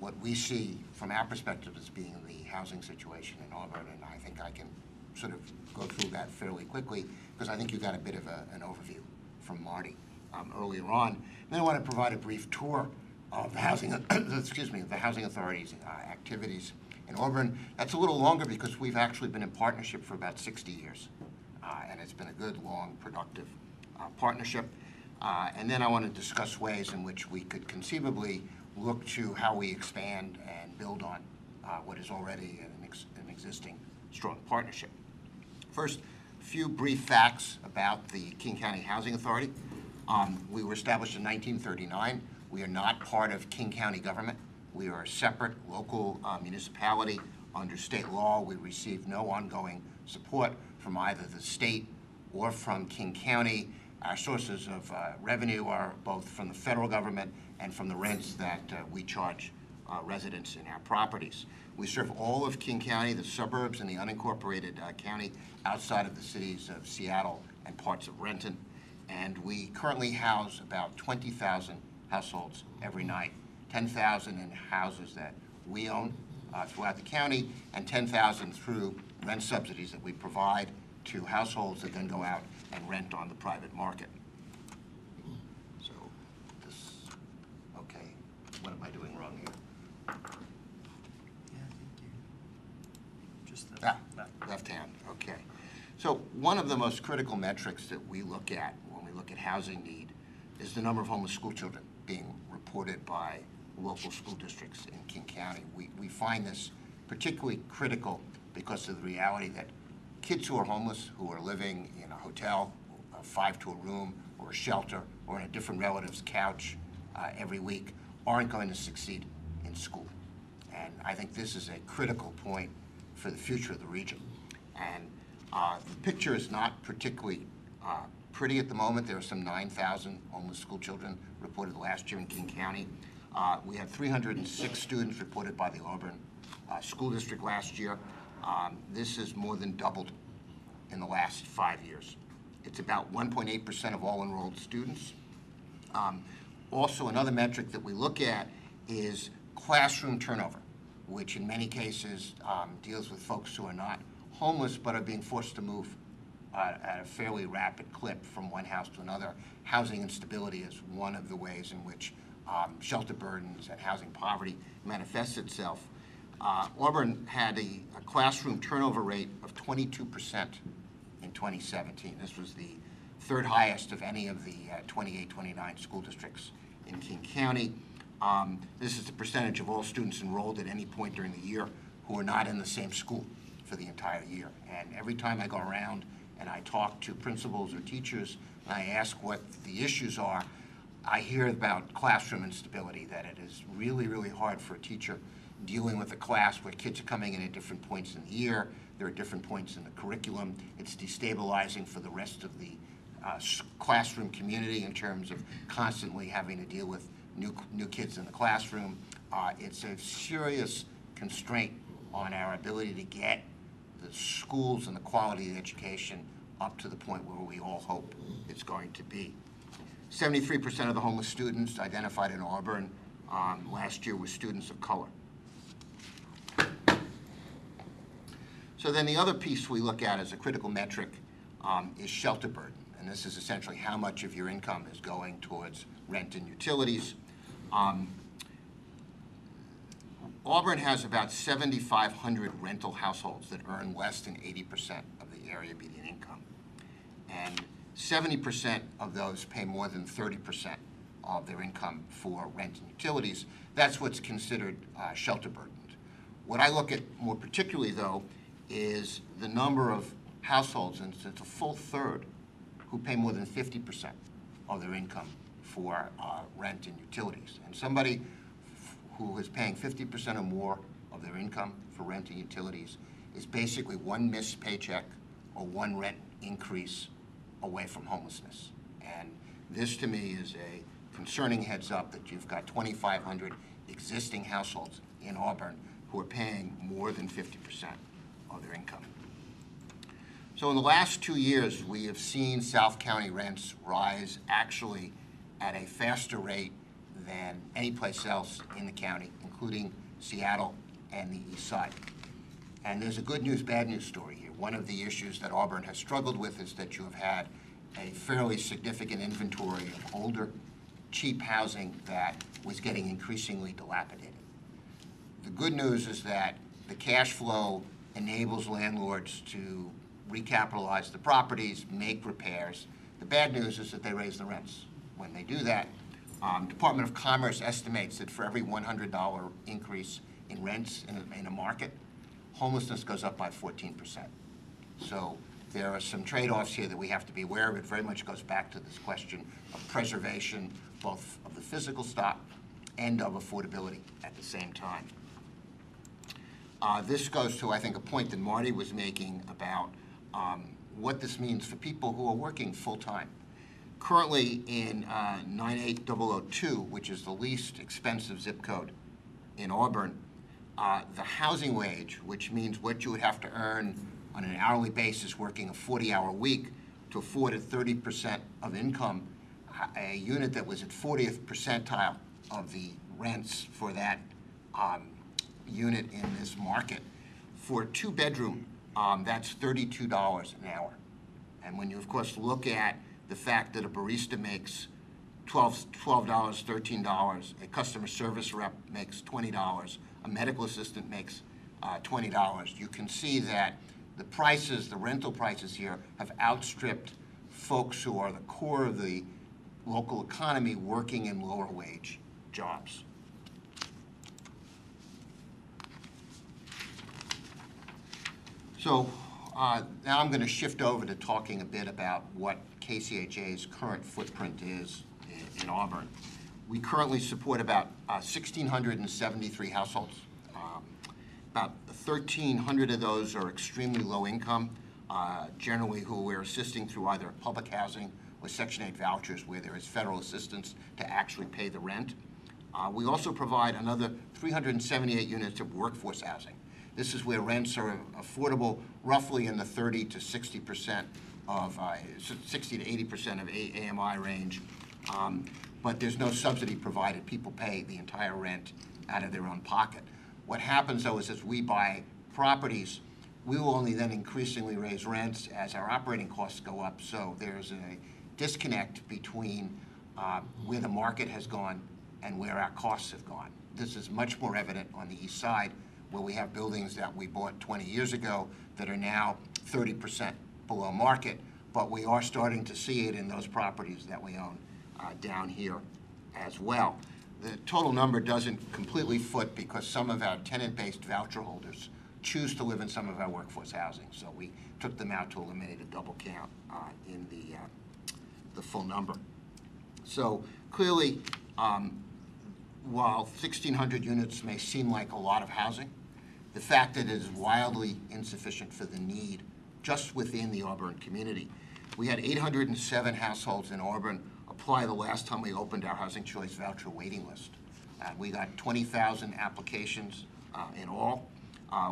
what we see from our perspective as being the housing situation in Auburn, and I think I can sort of go through that fairly quickly because I think you got a bit of an overview from Marty earlier on. Then I want to provide a brief tour of the housing, excuse me, the Housing Authority's activities in Auburn. That's a little longer because we've actually been in partnership for about 60 years, and it's been a good, long, productive partnership. And then I want to discuss ways in which we could conceivably look to how we expand and build on what is already an existing strong partnership. First, a few brief facts about the King County Housing Authority. We were established in 1939. We are not part of King County government. We are a separate local municipality. Under state law, we receive no ongoing support from either the state or from King County. Our sources of revenue are both from the federal government and from the rents that we charge residents in our properties. We serve all of King County, the suburbs, and the unincorporated county outside of the cities of Seattle and parts of Renton. And we currently house about 20,000 households every night. 10,000 in houses that we own throughout the county, and 10,000 through rent subsidies that we provide to households that then go out and rent on the private market. So this, okay, what am I doing wrong here? Yeah, thank you. Just the Left hand, okay. So one of the most critical metrics that we look at when we look at housing need is the number of homeless school children being reported by local school districts in King County. We find this particularly critical because of the reality that kids who are homeless, who are living in a hotel, 5 to a room, or a shelter, or in a different relative's couch every week, aren't going to succeed in school. And I think this is a critical point for the future of the region. And the picture is not particularly pretty at the moment. There are some 9,000 homeless school children reported last year in King County. We had 306 students reported by the Auburn School District last year. This has more than doubled in the last 5 years. It's about 1.8% of all enrolled students. Also, another metric that we look at is classroom turnover, which in many cases deals with folks who are not homeless but are being forced to move at a fairly rapid clip from one house to another. Housing instability is one of the ways in which shelter burdens and housing poverty manifests itself. Auburn had a classroom turnover rate of 22% in 2017. This was the third highest of any of the 28, 29 school districts in King County. This is the percentage of all students enrolled at any point during the year who are not in the same school for the entire year. And every time I go around and I talk to principals or teachers and I ask what the issues are, I hear about classroom instability, that it is really, really hard for a teacher dealing with a class where kids are coming in at different points in the year. There are different points in the curriculum. It's destabilizing for the rest of the classroom community in terms of constantly having to deal with new kids in the classroom. It's a serious constraint on our ability to get the schools and the quality of education up to the point where we all hope it's going to be. 73% of the homeless students identified in Auburn last year were students of color. So then the other piece we look at as a critical metric is shelter burden. And this is essentially how much of your income is going towards rent and utilities. Auburn has about 7,500 rental households that earn less than 80% of the area median income. And 70% of those pay more than 30% of their income for rent and utilities. That's what's considered shelter burdened. What I look at more particularly, though, is the number of households, and it's a full third, who pay more than 50% of their income for rent and utilities. And somebody who is paying 50% or more of their income for rent and utilities is basically one missed paycheck or one rent increase away from homelessness. And this, to me, is a concerning heads up that you've got 2,500 existing households in Auburn who are paying more than 50% of their income. So in the last 2 years, we have seen South County rents rise actually at a faster rate than any place else in the county, including Seattle and the East Side. And there's a good news, bad news story here. One of the issues that Auburn has struggled with is that you have had a fairly significant inventory of older, cheap housing that was getting increasingly dilapidated. The good news is that the cash flow enables landlords to recapitalize the properties, make repairs. The bad news is that they raise the rents. When they do that, Department of Commerce estimates that for every $100 increase in rents in a market, homelessness goes up by 14%. So there are some trade-offs here that we have to be aware of. It very much goes back to this question of preservation, both of the physical stock and of affordability at the same time. This goes to, I think, a point that Marty was making about what this means for people who are working full-time. Currently in 98002, which is the least expensive zip code in Auburn, the housing wage, which means what you would have to earn on an hourly basis working a 40-hour week to afford a 30% of income, a unit that was at 40th percentile of the rents for that unit in this market. For a two-bedroom, that's $32 an hour. And when you, of course, look at the fact that a barista makes $12, $13, a customer service rep makes $20, a medical assistant makes $20, you can see that the prices, the rental prices here, have outstripped folks who are the core of the local economy working in lower wage jobs. So now I'm going to shift over to talking a bit about what KCHA's current footprint is in Auburn. We currently support about 1,673 households. About 1,300 of those are extremely low income, generally who we're assisting through either public housing or Section 8 vouchers where there is federal assistance to actually pay the rent. We also provide another 378 units of workforce housing. This is where rents are affordable roughly in the 30 to 60% of 60 to 80% of AMI range, but there's no subsidy provided. People pay the entire rent out of their own pocket. What happens, though, is as we buy properties, we will only then increasingly raise rents as our operating costs go up. So there's a disconnect between where the market has gone and where our costs have gone. This is much more evident on the east side, where we have buildings that we bought 20 years ago that are now 30% below market, but we are starting to see it in those properties that we own down here as well. The total number doesn't completely foot because some of our tenant-based voucher holders choose to live in some of our workforce housing, so we took them out to eliminate a double count in the full number. So clearly, while 1,600 units may seem like a lot of housing, the fact that it is wildly insufficient for the need just within the Auburn community. We had 807 households in Auburn apply the last time we opened our Housing Choice Voucher waiting list. We got 20,000 applications in all.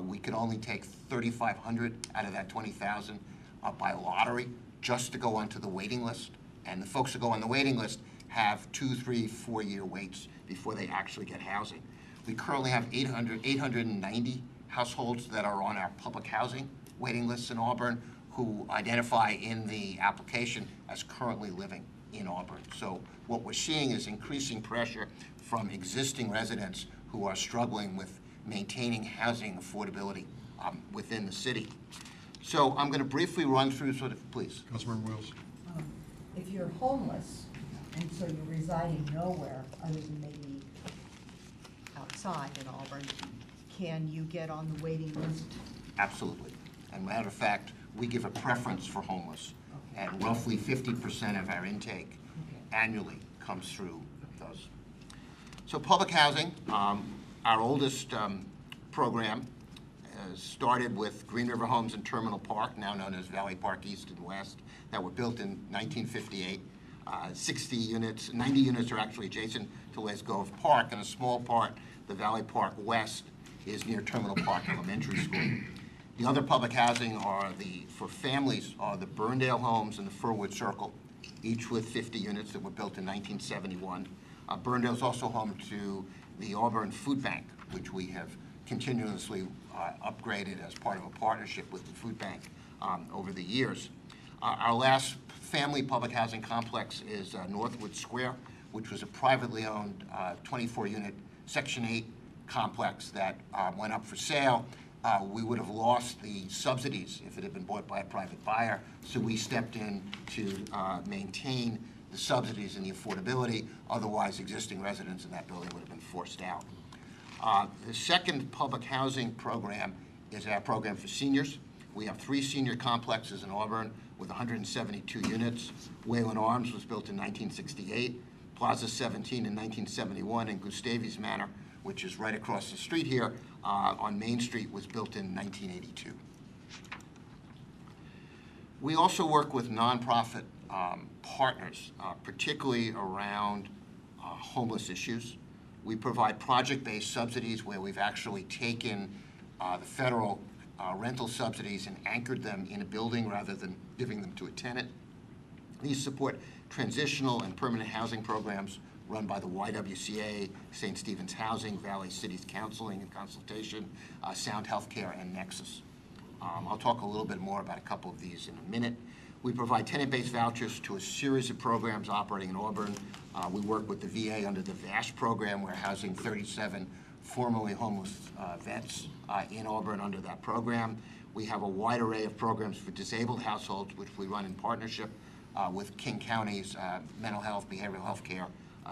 We could only take 3,500 out of that 20,000 by lottery just to go onto the waiting list. And the folks who go on the waiting list have 2, 3, 4-year waits before they actually get housing. We currently have 890 households that are on our public housing waiting lists in Auburn who identify in the application as currently living in Auburn. So what we're seeing is increasing pressure from existing residents who are struggling with maintaining housing affordability within the city. So I'm going to briefly run through please. Councilmember Wills. If you're homeless, and so you're residing nowhere other than maybe outside in Auburn, can you get on the waiting list? Absolutely. And matter of fact, we give a preference for homeless, and roughly 50% of our intake annually comes through those. So public housing, our oldest program started with Green River Homes in Terminal Park, now known as Valley Park East and West, that were built in 1958. 60 units, 90 units are actually adjacent to Les Grove Park, and a small part, the Valley Park West, is near Terminal Park Elementary School. The other public housing for families are the Burndale Homes and the Furwood Circle, each with 50 units that were built in 1971. Burndale is also home to the Auburn Food Bank, which we have continuously upgraded as part of a partnership with the food bank over the years. Our last family public housing complex is Northwood Square, which was a privately owned 24-unit Section 8 complex that went up for sale. We would have lost the subsidies if it had been bought by a private buyer, so we stepped in to maintain the subsidies and the affordability. Otherwise, existing residents in that building would have been forced out. The second public housing program is our program for seniors. We have 3 senior complexes in Auburn with 172 units. Wayland Arms was built in 1968, Plaza 17 in 1971, and Gustavus Manor, which is right across the street here on Main Street, was built in 1982. We also work with nonprofit partners, particularly around homeless issues. We provide project-based subsidies where we've actually taken the federal rental subsidies and anchored them in a building rather than giving them to a tenant. These support transitional and permanent housing programs run by the YWCA, St. Stephen's Housing, Valley Cities Counseling and Consultation, Sound Healthcare, and Nexus. I'll talk a little bit more about a couple of these in a minute. We provide tenant-based vouchers to a series of programs operating in Auburn. We work with the VA under the VASH program. We're housing 37 formerly homeless vets in Auburn under that program. We have a wide array of programs for disabled households, which we run in partnership with King County's mental health, behavioral health care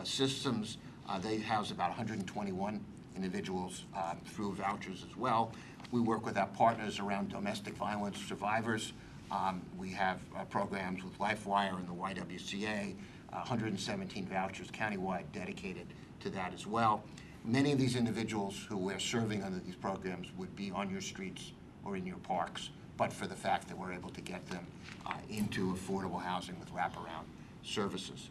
systems. They house about 121 individuals through vouchers as well. We work with our partners around domestic violence survivors. We have programs with LifeWire and the YWCA, 117 vouchers countywide dedicated to that as well. Many of these individuals who we're serving under these programs would be on your streets or in your parks, but for the fact that we're able to get them into affordable housing with wraparound services.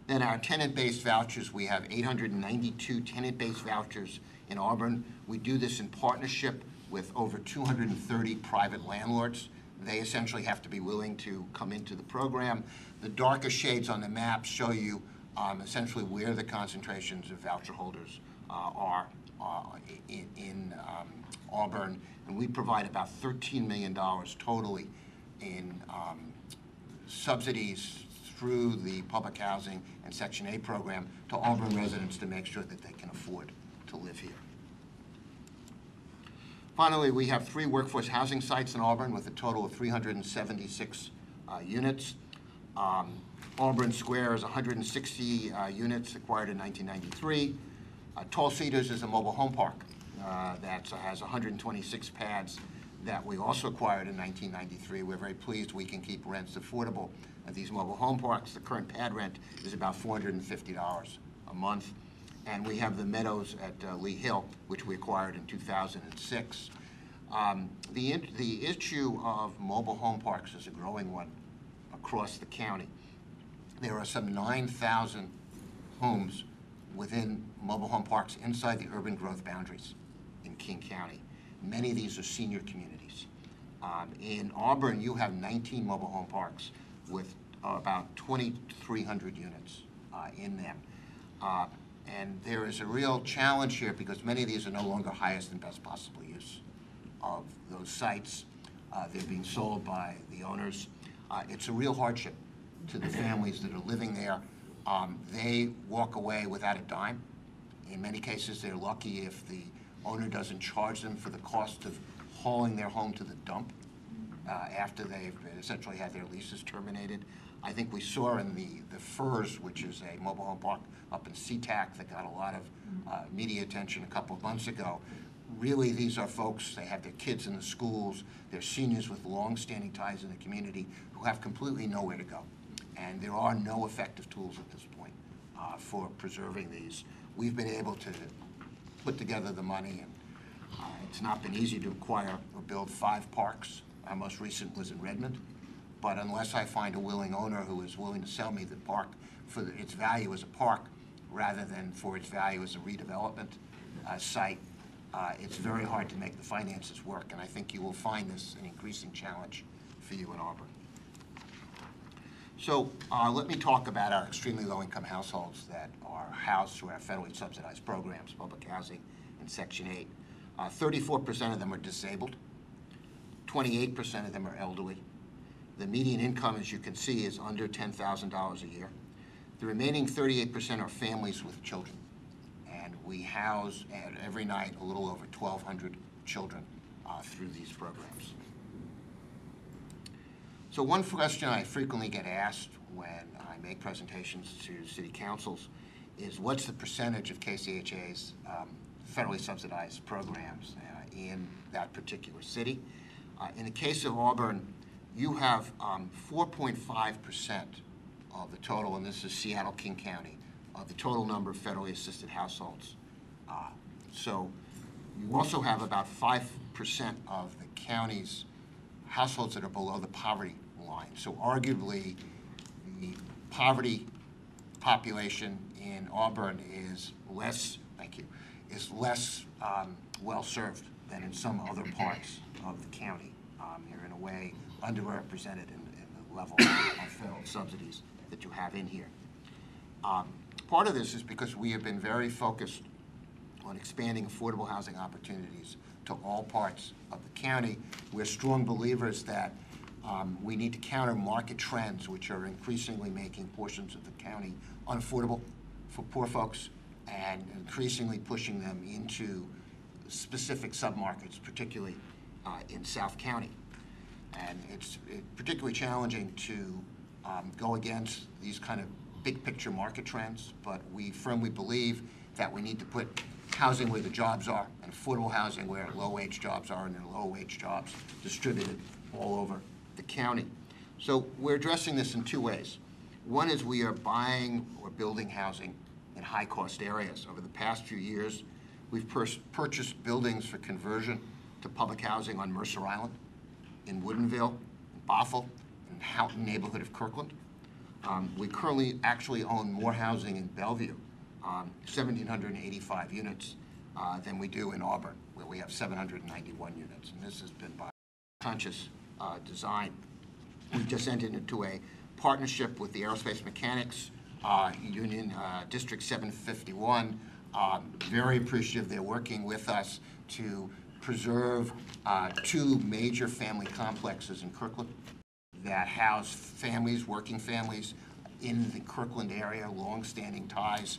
Then our tenant-based vouchers, we have 892 tenant-based vouchers in Auburn. We do this in partnership with over 230 private landlords. They essentially have to be willing to come into the program. The darker shades on the map show you essentially where the concentrations of voucher holders are in Auburn, and we provide about $13 million totally in subsidies through the public housing and Section 8 program to Auburn residents to make sure that they can afford to live here. Finally, we have 3 workforce housing sites in Auburn with a total of 376 units. Auburn Square is 160 units acquired in 1993. Tall Cedars is a mobile home park that has 126 pads that we also acquired in 1993. We're very pleased we can keep rents affordable at these mobile home parks. The current pad rent is about $450 a month. And we have the Meadows at Lee Hill, which we acquired in 2006. The issue of mobile home parks is a growing one across the county. There are some 9,000 homes within mobile home parks inside the urban growth boundaries in King County. Many of these are senior communities. In Auburn, you have 19 mobile home parks with about 2,300 units in them. And there is a real challenge here because many of these are no longer highest and best possible use of those sites. They're being sold by the owners. It's a real hardship to the families that are living there. They walk away without a dime. In many cases, they're lucky if the owner doesn't charge them for the cost of hauling their home to the dump after they've essentially had their leases terminated. I think we saw in the Firs, which is a mobile home park up in SeaTac that got a lot of media attention a couple of months ago. Really, these are folks, they have their kids in the schools, they're seniors with long-standing ties in the community who have completely nowhere to go. And there are no effective tools at this point for preserving these. We've been able to put together the money, and it's not been easy to acquire or build 5 parks. Our most recent was in Redmond. But unless I find a willing owner who is willing to sell me the park for its value as a park rather than for its value as a redevelopment site, it's very hard to make the finances work. And I think you will find this an increasing challenge for you in Auburn. So let me talk about our extremely low-income households that are housed through our federally subsidized programs, public housing and Section 8. 34% of them are disabled. 28% of them are elderly. The median income, as you can see, is under $10,000 a year. The remaining 38% are families with children. And we house every night a little over 1,200 children through these programs. So one question I frequently get asked when I make presentations to city councils is what's the percentage of KCHA's federally subsidized programs in that particular city? In the case of Auburn, you have 4.5% of the total, and this is Seattle, King County, of the total number of federally assisted households. So you also have about 5% of the county's households that are below the poverty line. So arguably, the poverty population in Auburn is less, well-served than in some other parts of the county. They're in a way underrepresented in the level of federal subsidies that you have in here. Part of this is because we have been very focused on expanding affordable housing opportunities to all parts of the county. We're strong believers that we need to counter market trends which are increasingly making portions of the county unaffordable for poor folks and increasingly pushing them into specific submarkets, particularly in South County. And it's particularly challenging to go against these kind of big picture market trends, but we firmly believe that we need to put housing where the jobs are and affordable housing where low-wage jobs are and then low-wage jobs distributed all over the county. So we're addressing this in 2 ways. One is we are buying or building housing in high-cost areas. Over the past few years, we've purchased buildings for conversion to public housing on Mercer Island, in Woodinville, in Bothell, in the Houghton neighborhood of Kirkland. We currently actually own more housing in Bellevue, 1,785 units, than we do in Auburn, where we have 791 units. And this has been by conscious design. We've just entered into a partnership with the Aerospace Mechanics Union, District 751. Very appreciative they're working with us to preserve 2 major family complexes in Kirkland that house families, working families, in the Kirkland area, longstanding ties